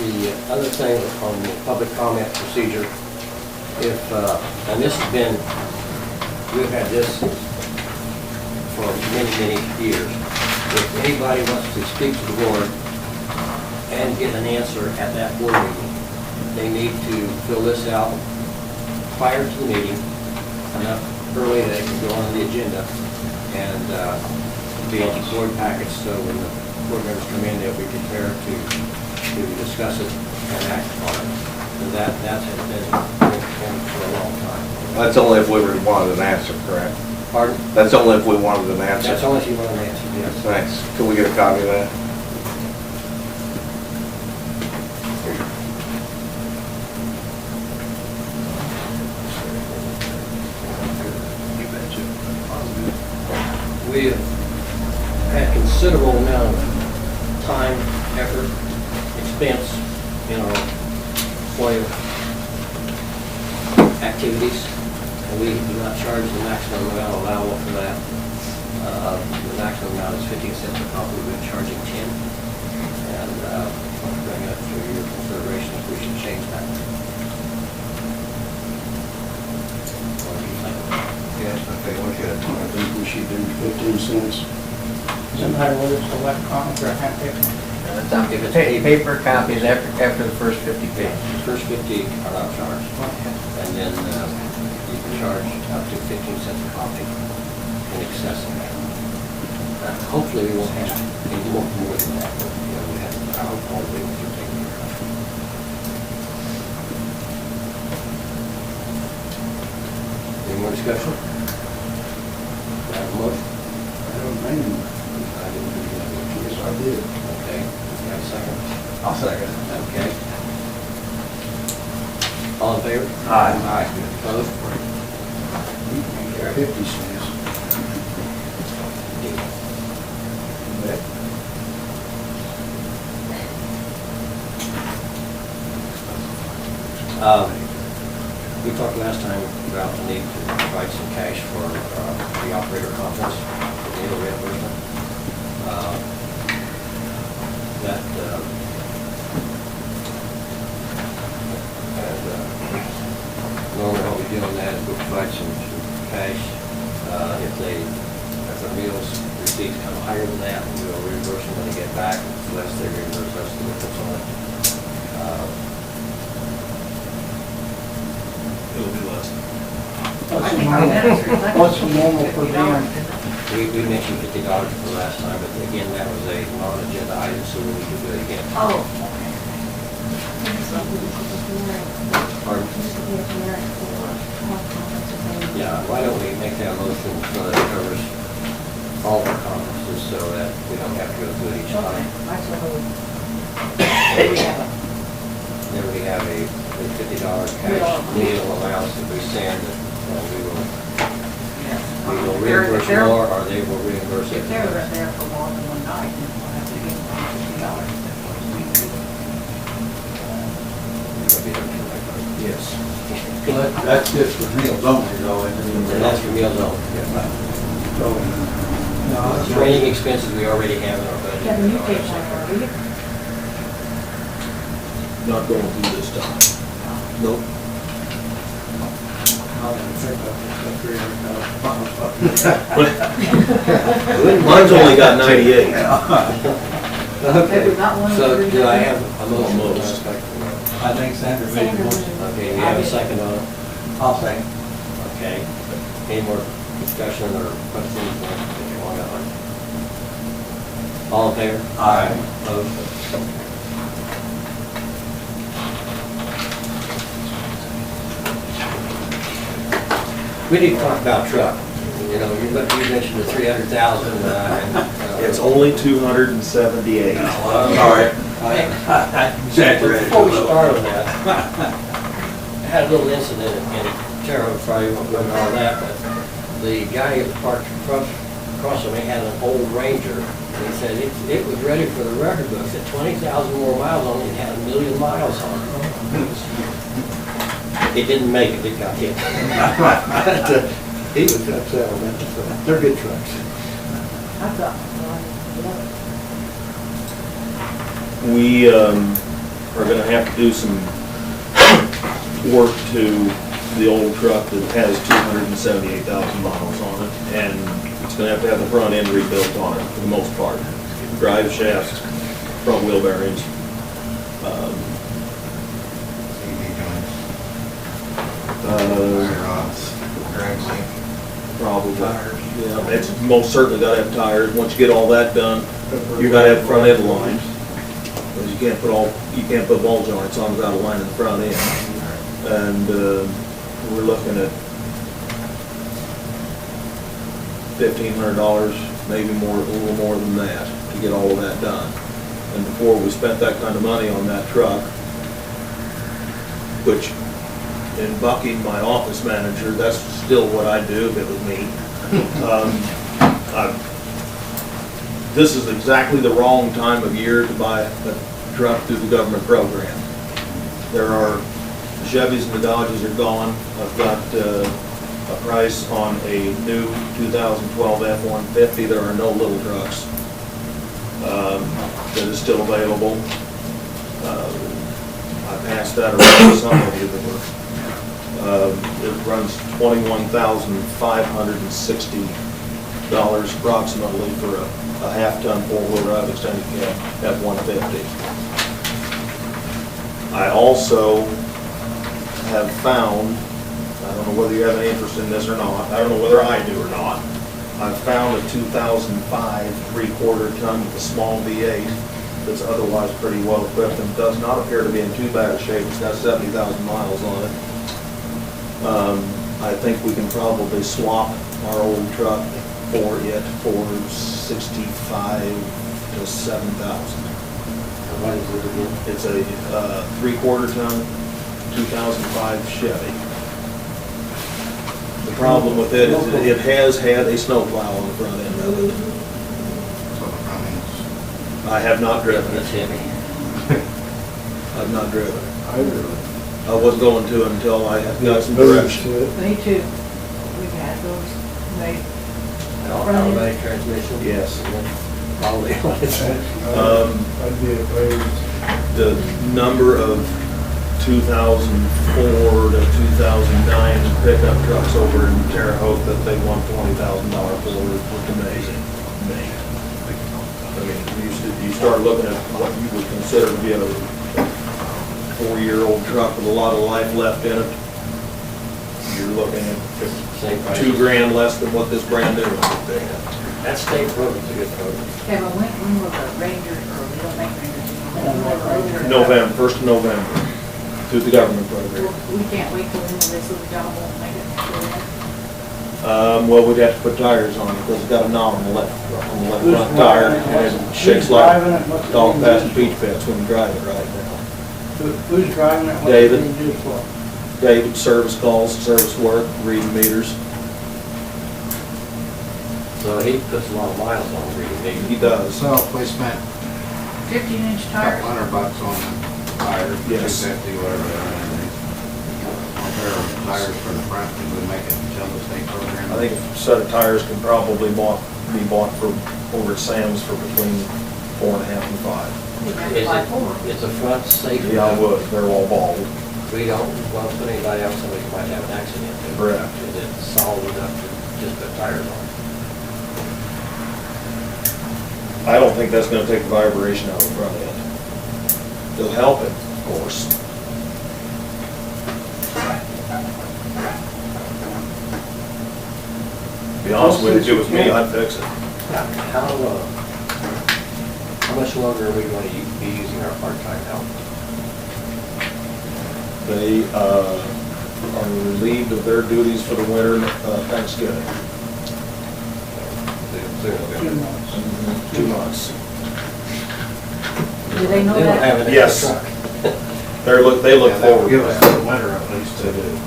The other thing on the public comment procedure, if, and this has been, we've had this for many, many years. If anybody wants to speak to the board and get an answer at that board meeting, they need to fill this out prior to the meeting, enough early that it can go on the agenda and be in the board package, so when the board members come in, they'll be prepared to discuss it and act on it. And that has been for a long time. That's only if we wanted an answer, correct? Pardon? That's only if we wanted an answer. That's only if you want an answer, yes. Thanks. Can we get a copy of that? We have had considerable amount of time, effort, expense in our FOIA activities, and we do not charge the maximum amount allowable for that. The maximum amount is 15 cents a copy. We've been charging 10, and I'll bring up to your consideration if we should change that. What do you think? Yes, okay, look at it. I think we should do 15 cents. Isn't that whether it's electronic or handwritten? If it's Paper copies after the first 50 pages. The first 50 are not charged, and then you can charge up to 15 cents a copy in excess of that. Hopefully we won't have any more than that, but you know, we have, I hope all the people are taking care of. Any more discussion? Do I have a motion? I don't think, I didn't do that. yes, I did. Okay, you have a second? I'll second it. Okay. All in favor? Aye. Aye. Opposed? 50 cents. We talked last time about the need to provide some cash for the operator conference, for the reimbursement. Normally what we do on that is we provide some cash. If the meals receipts come higher than that, we'll reimburse them when they get back. If less, they reimburse us the difference on it. It'll be less. What's the normal per diem? We mentioned $50 for last time, but again, that was a non-agenda item, so we could do it again. Oh, okay. Pardon? Yeah, why don't we make that motion so that it covers all of our conferences, so that we don't have to go through it each time. Then we have a $50 cash meal allowance if we send, that we will reimburse more, or they will reimburse it. If they're there for more than one night, then we'll have to give them $50. Yes. That's just for meals only though, and And that's for meals only. so, no, it's Training expenses we already have in our budget. Kevin, you take one, will you? Not going through this time. Nope. Mine's only got 98. Okay, we got one. So do I have a motion? Almost. I think Sandra made the motion. Okay, we have a second on it. I'll say. Okay. Any more discussion or questions? All in favor? Aye. Opposed? We need to talk about truck. You know, you mentioned the 300,000. It's only 278. Sorry. I exaggerated. Before we start on that, I had a little incident in Terre Haute Friday, won't go into all that, but the guy that parked across from me had an old Ranger, and he said it was ready for the record books, at 20,000 more miles on it, it had 1 million miles on it. It didn't make it, it got hit. He was upset on that, so they're good trucks. I've got one. We are gonna have to do some work to the old truck that has 278,000 miles on it, and it's gonna have to have the front end rebuilt on it for the most part. Drive shafts, front wheel bearings. Probably. Yeah, it's most certainly gotta have tires. Once you get all that done, you gotta have front end lines. Because you can't put ball joints on without a line in the front end. And we're looking at $1,500, maybe more, a little more than that, to get all of that done. And before we spent that kind of money on that truck, which in bucking my office manager, that's still what I'd do if it was me. This is exactly the wrong time of year to buy a truck through the government program. There are, the Chevys and the Dodges are gone. I've got a price on a new 2012 F-150. There are no little trucks that is still available. I passed that around to some of you that were. It runs $21,560 approximately for a half-ton four-wheel drive extended cab F-150. I also have found, I don't know whether you have any interest in this or not, I don't know whether I do or not, I've found a 2005 3/4 ton with a small V8 that's otherwise pretty well equipped and does not appear to be in too bad a shape. It's got 70,000 miles on it. I think we can probably swap our old truck for it for 65 to 7,000. What is it again? It's a 3/4 ton, 2005 Chevy. The problem with it is that it has had a snowplow on the front end of it. I have not driven It's it. heavy. I've not driven it. I was going to until I got some direction. Me too. We've had those made. Automatic transmission? Yes. Probably. The number of 2004 to 2009 pickup trucks over in Terre Haute that they want $20,000 for was amazing. I mean, you start looking at what you would consider to be a 4-year-old truck with a lot of life left in it. You're looking at Same price. $2,000 less than what this brand new one would be. That state program's a good program. Kevin, when will the Rangers, or we don't make Rangers? November, 1st of November, through the government program. We can't wait till then, this little job won't make it. Well, we'd have to put tires on it because it's got a knob on the left front tire and it shakes like dog passing beach pits when you drive it right now. Who's driving it? What David. do you do for it? David, service calls, service work, reading meters. So he puts a lot of miles on reading meters. He does. So if we spent 15-inch Couple tires? $100 on the tires, Yes. 250, whatever they are. On pair of tires for the front, and we make it until the state program. I think a set of tires can probably be bought for, over at Sam's for between 4.5 and 5. Is it, it's a front safety? Yeah, I would, they're all bald. We don't want to put anybody else, somebody might have an accident. Correct. Is it solid enough to just put tires on? I don't think that's gonna take the vibration out of the front end. It'll help it, of course. To be honest with you, if it was me, I'd fix it. How much longer are we going to be using our part-time help? They, are relieved of their duties for the winter, Thanksgiving. Clearly. 2 months. Do they know They don't that? have an Yes. extra truck. They look forward to Give us that. the winter at least to do.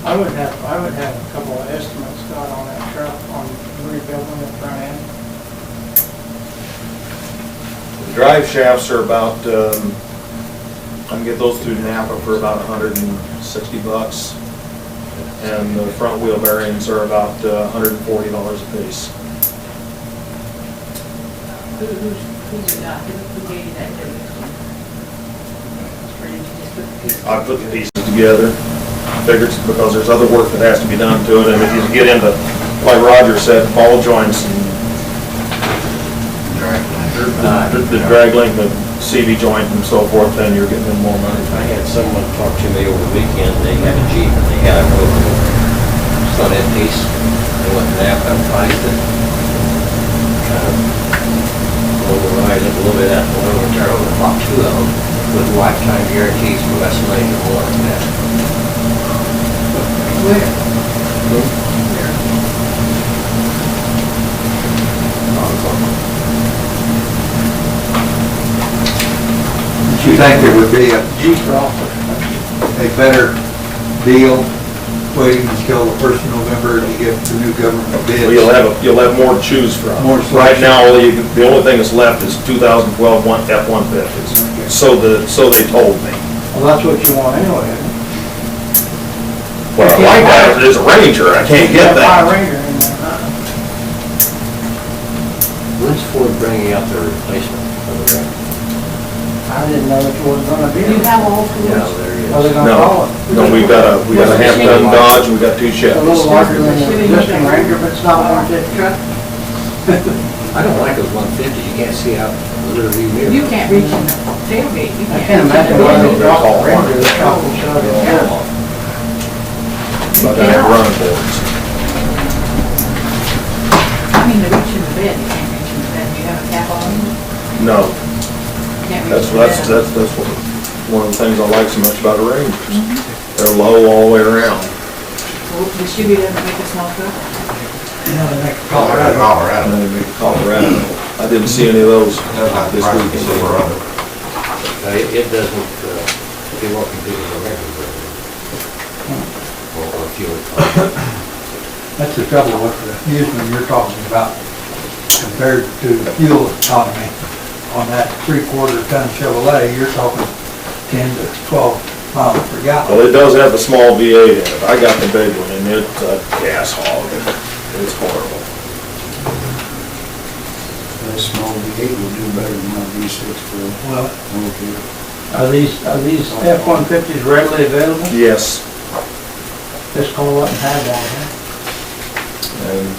I would have a couple of estimates, Scott, on that truck, on rebuilding the front end. The drive shafts are about, I can get those through Napa for about $160. And the front wheel bearings are about $140 a piece. Who's it not? Who gave you that difference? Or did you just put the pieces? I put the pieces together, figured because there's other work that has to be done to it, and if you get into, like Roger said, ball joints and the drag link, the CV joint and so forth, then you're getting in more money. I had someone talk to me over the weekend, they had a Jeep and they had a front end piece. They went to Napa and priced it. Override it a little bit at the lower turn, and bought 2 of them with lifetime guarantees for less money than one of that. Where? do you think there would be a better deal waiting until the 1st of November to get the new government bids? Well, you'll have more to choose from. More Right selection. now, the only thing that's left is 2012 F-150s. So they told me. Well, that's what you want anyway, isn't it? What I like that is a Ranger, I can't get Fire that. Ranger anymore, When's Ford bringing out their replacement for the Ranger? I didn't know it was gonna be. Do you have all tools? Yeah, there he Are they is. gonna call it? No, we got a half-ton Dodge, and we got 2 It's a little Chevys. larger than the existing Ranger, but it's not 150. Truck? I don't like those 150s, you can't see out the rear view mirror. You can't reach in the tailgate. You I can't can't reach in imagine the why they window. dropped the Ranger, the truck will shut it down. But I have running boards. I mean, to reach in the bed, you can't reach in the bed. You have a cap on you? No, You can't reach that's, in the bed. that's one of the things I like so much about a Rangers. They're low all the way around. Well, the Chevy doesn't make a small truck? Colorado. And then we Colorado. I didn't see any of those this weekend. It doesn't, it won't compete with the Ranger. Or fuel. That's the trouble with the Huseman you're talking about compared to the fuel economy. On that 3/4 ton Chevrolet, you're talking 10 to 12 miles per Well, gallon. it does have a small V8 in it. I got the big one, and it's a gas hog. It's horrible. That small V8 will do better than my V6 for Well, okay. Are these F-150s readily available? Yes, Just call up and have that, huh? and,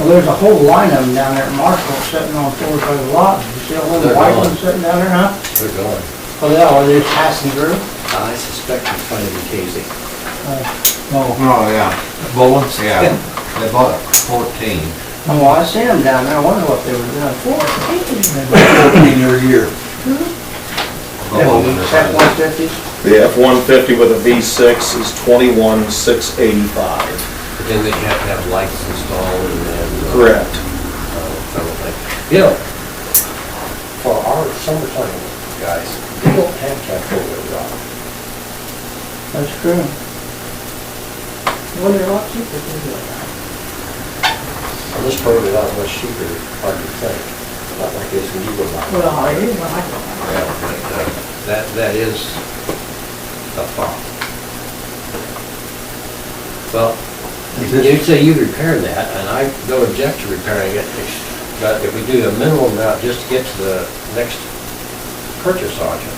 Well, there's a whole line of them down there at Marshall sitting on 4 lots. You see a little They're white gone. one sitting down there now? They're going. Oh, yeah, are they just passing through? I suspect it's funny in Casey. no, Oh, yeah, Bullens? yeah, they bought 14. Oh, I seen them down there. I wonder what they were doing. 14 every year. F-150s? the F-150 with a V6 is $21,685. But then they'd have to have lights installed and then. Correct. Several things. You know, for our summertime guys, they don't have four-wheel drive. That's true. Well, they're a lot cheaper to do it. On this probably not much cheaper, hard to think. Not like this when you go by. Well, it is when I go. Yeah, but, that is a thought. Well, you say you repair that, and I don't object to repairing it, but if we do a minimum amount just to get to the next purchase option,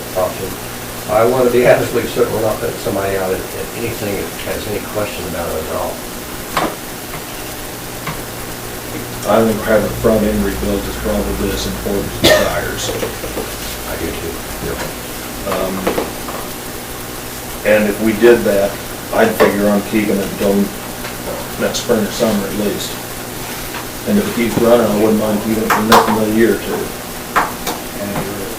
I want to be absolutely certain we're not putting somebody out at anything that has any question about it at all. I think having the front end rebuilt is probably as important as the tires. I do too. And if we did that, I'd figure on keeping it until next spring or summer at least. And if it keeps running, I wouldn't mind keeping it for another year or two.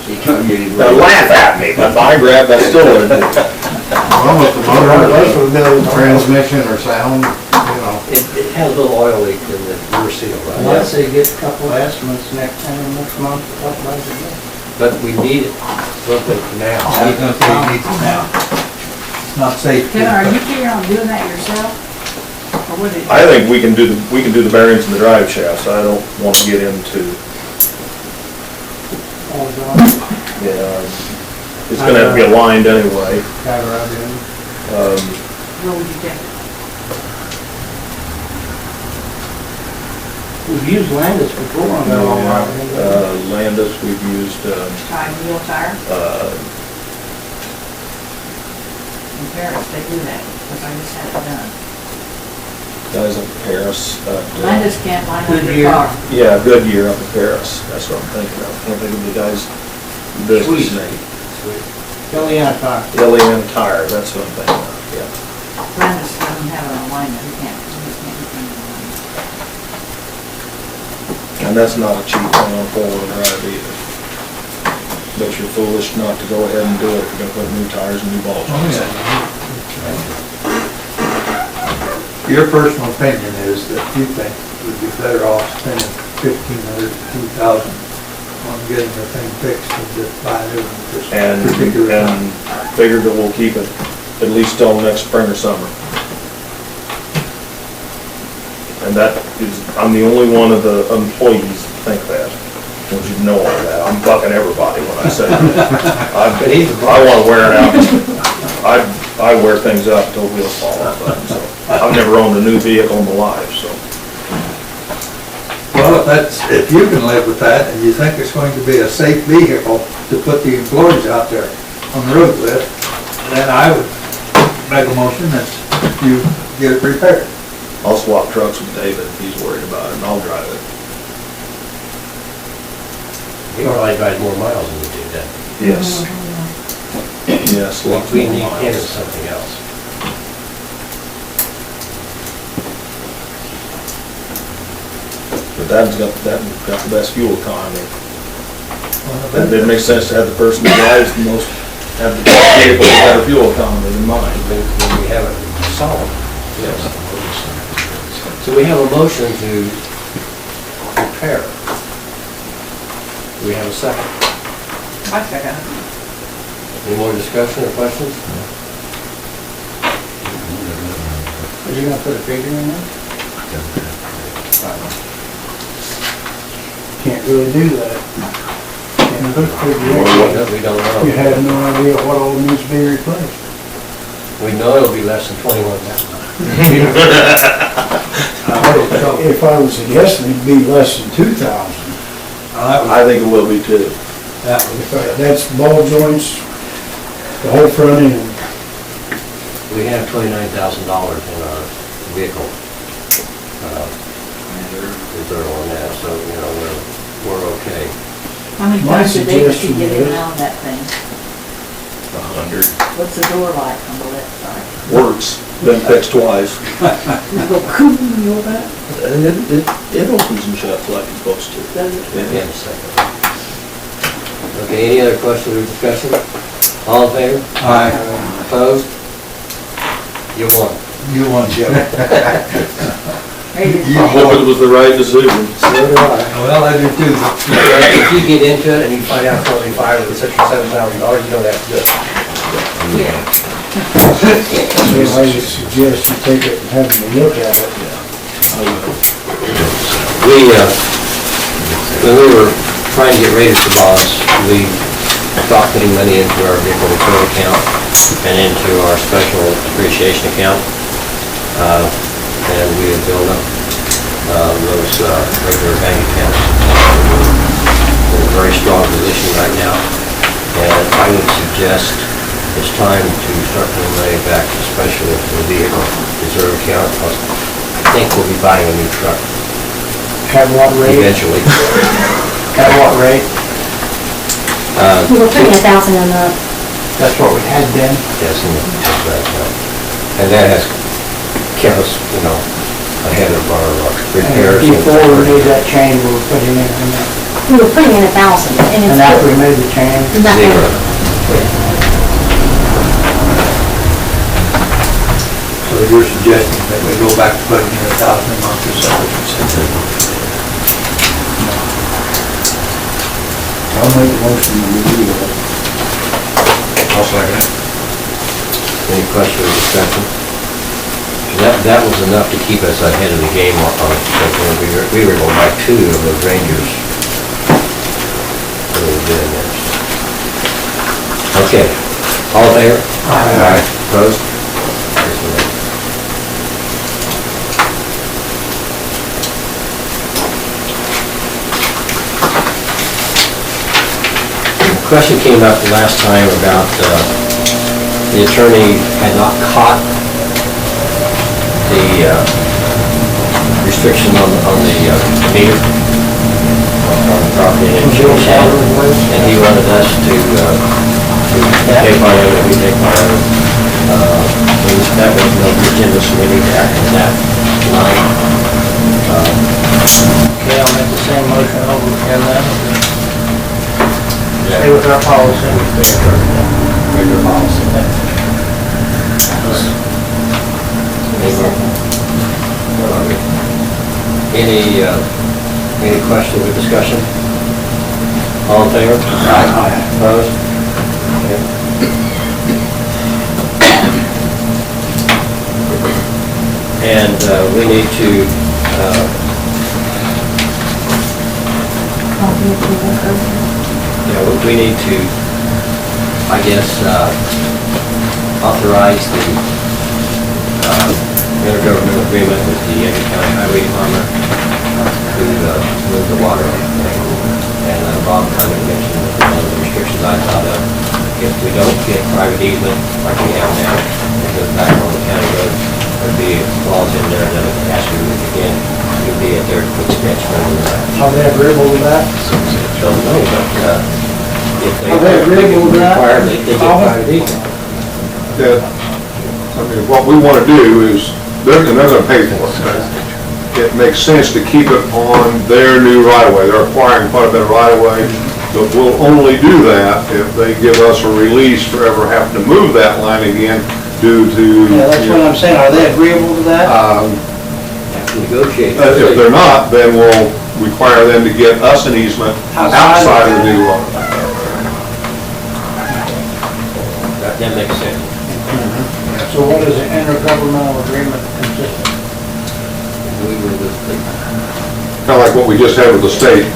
Now laugh at me, but I grab, that's still what it is. Well, with the motor, transmission or sound, you know. It has a little oil leak in the rear seal, right? I'd say get a couple of estimates next month, what was it? But we need it something now. I was gonna say you need it now. It's not safe. Kevin, are you figuring on doing that yourself? Or would it? I think we can do the bearings and the drive shafts. I don't want to get into, All done, it's gonna have to be aligned anyway. got it right in. Where would you get it? We've used Landis before on that all right. Landis, we've used, Tire, wheel tire? In Paris, they do that, because I just had it done. guys up in Paris. Landis can't line up your Goodyear. car. Yeah, Goodyear up in Paris. That's what I'm thinking of. Can't think of the guy's business name. Kellyanne Tire. Kellyanne Tire, that's what I'm thinking of, yeah. Landis doesn't have an alignment, he can't do anything in alignment. And that's not a cheap thing on four-wheel drive either. But you're foolish not to go ahead and do it if you're gonna put new tires and new ball joints in. Your personal opinion is that you think we'd be better off spending $1,500 to $2,000 on getting the thing fixed than just buying it at this particular time. And figure that we'll keep it at least till next spring or summer. And that is, I'm the only one of the employees that think that. I want you to know all that. I'm bucking everybody when I say that. I want to wear it out. I wear things up until wheels fall off. So I've never owned a new vehicle in my life, so. Well, if you can live with that and you think it's going to be a safe vehicle to put the employees out there on the road with, then I would make a motion that you get it repaired. I'll swap trucks with David if he's worried about it, and I'll drive it. You already ride more miles than we do then. Yes. Yes, lots We more need him miles. something else. But that got the best fuel economy. It makes sense to have the person who drives the most, have the vehicle with better fuel economy than mine. When we have it solid. Yes. So we have a motion to repair. Do we have a second? I second. Any more discussion or questions? Are you gonna put a figure in there? Can't really do that. Can't put a figure in there. We don't know. You have no idea what all needs to be replaced. We know it'll be less than 21,000. If I was guessing, it'd be less than 2,000. I think it will be too. That's ball joints, the whole front end. We have $29,000 in our vehicle reserve on that, so, you know, we're okay. How many My times a day does she suggestion get is- around that thing? 100. What's the door like on the left side? Works, been fixed twice. You go, boom, you open it? And it opens and shuts like it's supposed to. Does it? Yeah, in a second. Okay, any other questions or discussion? All in favor? Aye. Opposed? You won. You want Joe. Hey, You I hope it was the right decision. So do I. Well, I do too. If you get into it and you find out it's only $5,000 or $6,000 or $7,000, you know that's good. yeah. I would suggest you take it and have them look at it. When we were trying to get ready for bonds, we thought putting money into our vehicle reserve account and into our special depreciation account. And we would build up those regular bank accounts. We're in a very strong position right now. And I would suggest it's time to start putting money back, especially into the vehicle reserve account. I think we'll be buying a new truck At what rate? eventually. At what rate? We were putting 1,000 in the, That's what we had then. Yes, in the that account. And that has kept us, ahead of our repairs. And before we made that change, we were putting in, we were putting in 1,000, and it's and after we still made the change, nothing. Zero. So you're suggesting that we go back to putting in 1,000 a month or so? I'll make a motion to review it. I'll second it. Any question or discussion? That was enough to keep us ahead of the game on we were going to buy 2 of those Rangers. So we were doing that. Okay, all in favor? Aye. Opposed? Carries the vote. The question came up the last time about the attorney had not caught the restriction on the meter on the property in Chillishaw, and he wanted us to take part of it, we take part of it. That was no agenda, so we need to act on that tonight. Okay, I'll make the same motion over again then. Stay with our policy. Regular policy. Any questions or discussion? All in favor? Aye. Opposed? Okay. And we need to, we need to, I guess, authorize the intergovernmental agreement with the Edgar County Highway Department to move the water. And Bob kind of mentioned one of the restrictions I thought of. If we don't get private easement like we have now, it goes back on the county road, there'd be a clause in there that if it has to be moved again, it would be at their expense. Are they agreeable with that? Don't know, but if they Are they agreeable with that? require, they get private easement. Yeah, I mean, what we want to do is, they're going to pay for it. It makes sense to keep it on their new right-of-way. They're acquiring quite a bit of right-of-way, but we'll only do that if they give us a release for ever having to move that line again due to... Yeah, that's what I'm saying. Are they agreeable to that? Have to negotiate. If they're not, then we'll require them to get us an easement outside of the new road. That makes sense. So what is an intergovernmental agreement consist of? We were with the, Kind of like what we just had with the state.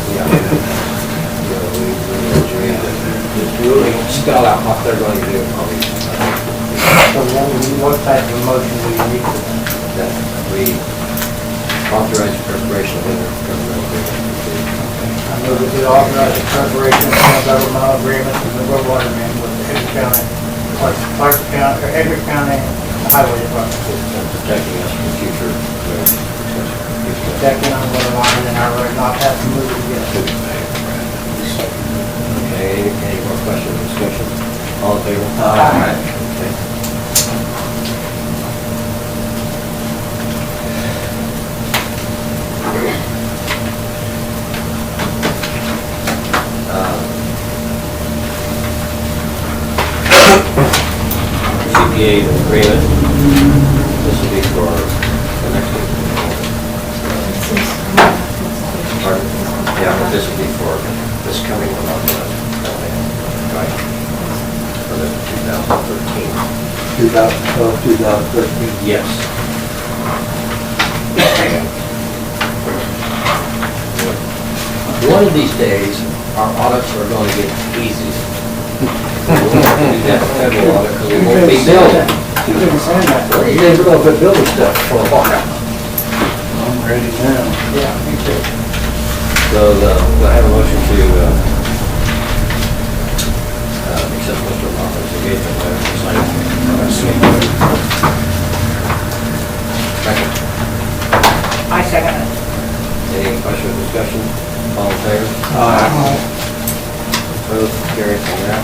we really spell out what they're going to do. So what type of motion do you need for that? That we authorize the preparation of intergovernmental agreement. I move that we authorize the preparation of intergovernmental agreement with the road water man with the Edgar County, Clark County, or Edgar County Highway Department. Protecting us from future. Protecting on the line and our road not have to move it again. Okay, any more questions or discussion? All in favor? Aye. Okay. CPA agreement, this will be for the next week. Pardon? Yeah, but this will be for this coming one on the, right, for the 2013. 2012, 2013. Yes. One of these days, our audits are going to get easy. We won't have to do that federal audit because we won't be building. You've been saying that. Well, you guys are going to quit building stuff for a while. I'm ready now. Yeah, me too. So, we'll have a motion to, accept Mr. Moffitt's engagement letter for signing. Second. I second it. Any question or discussion? All in favor? Opposed? Carried on that.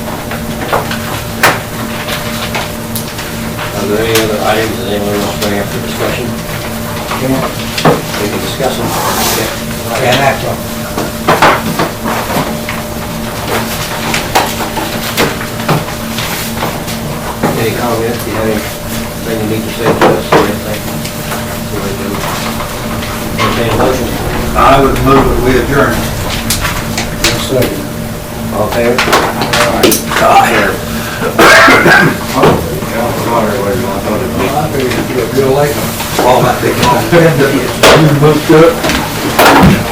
Are there any other items that anyone wants to bring up for discussion? We can discuss them. Yeah. And act on. Any comments? Do you have anything you need to say to us or anything? Entertain a motion. I would move that we adjourn. Second. All in favor? I figured you'd be real late. All that big long. You moved to it.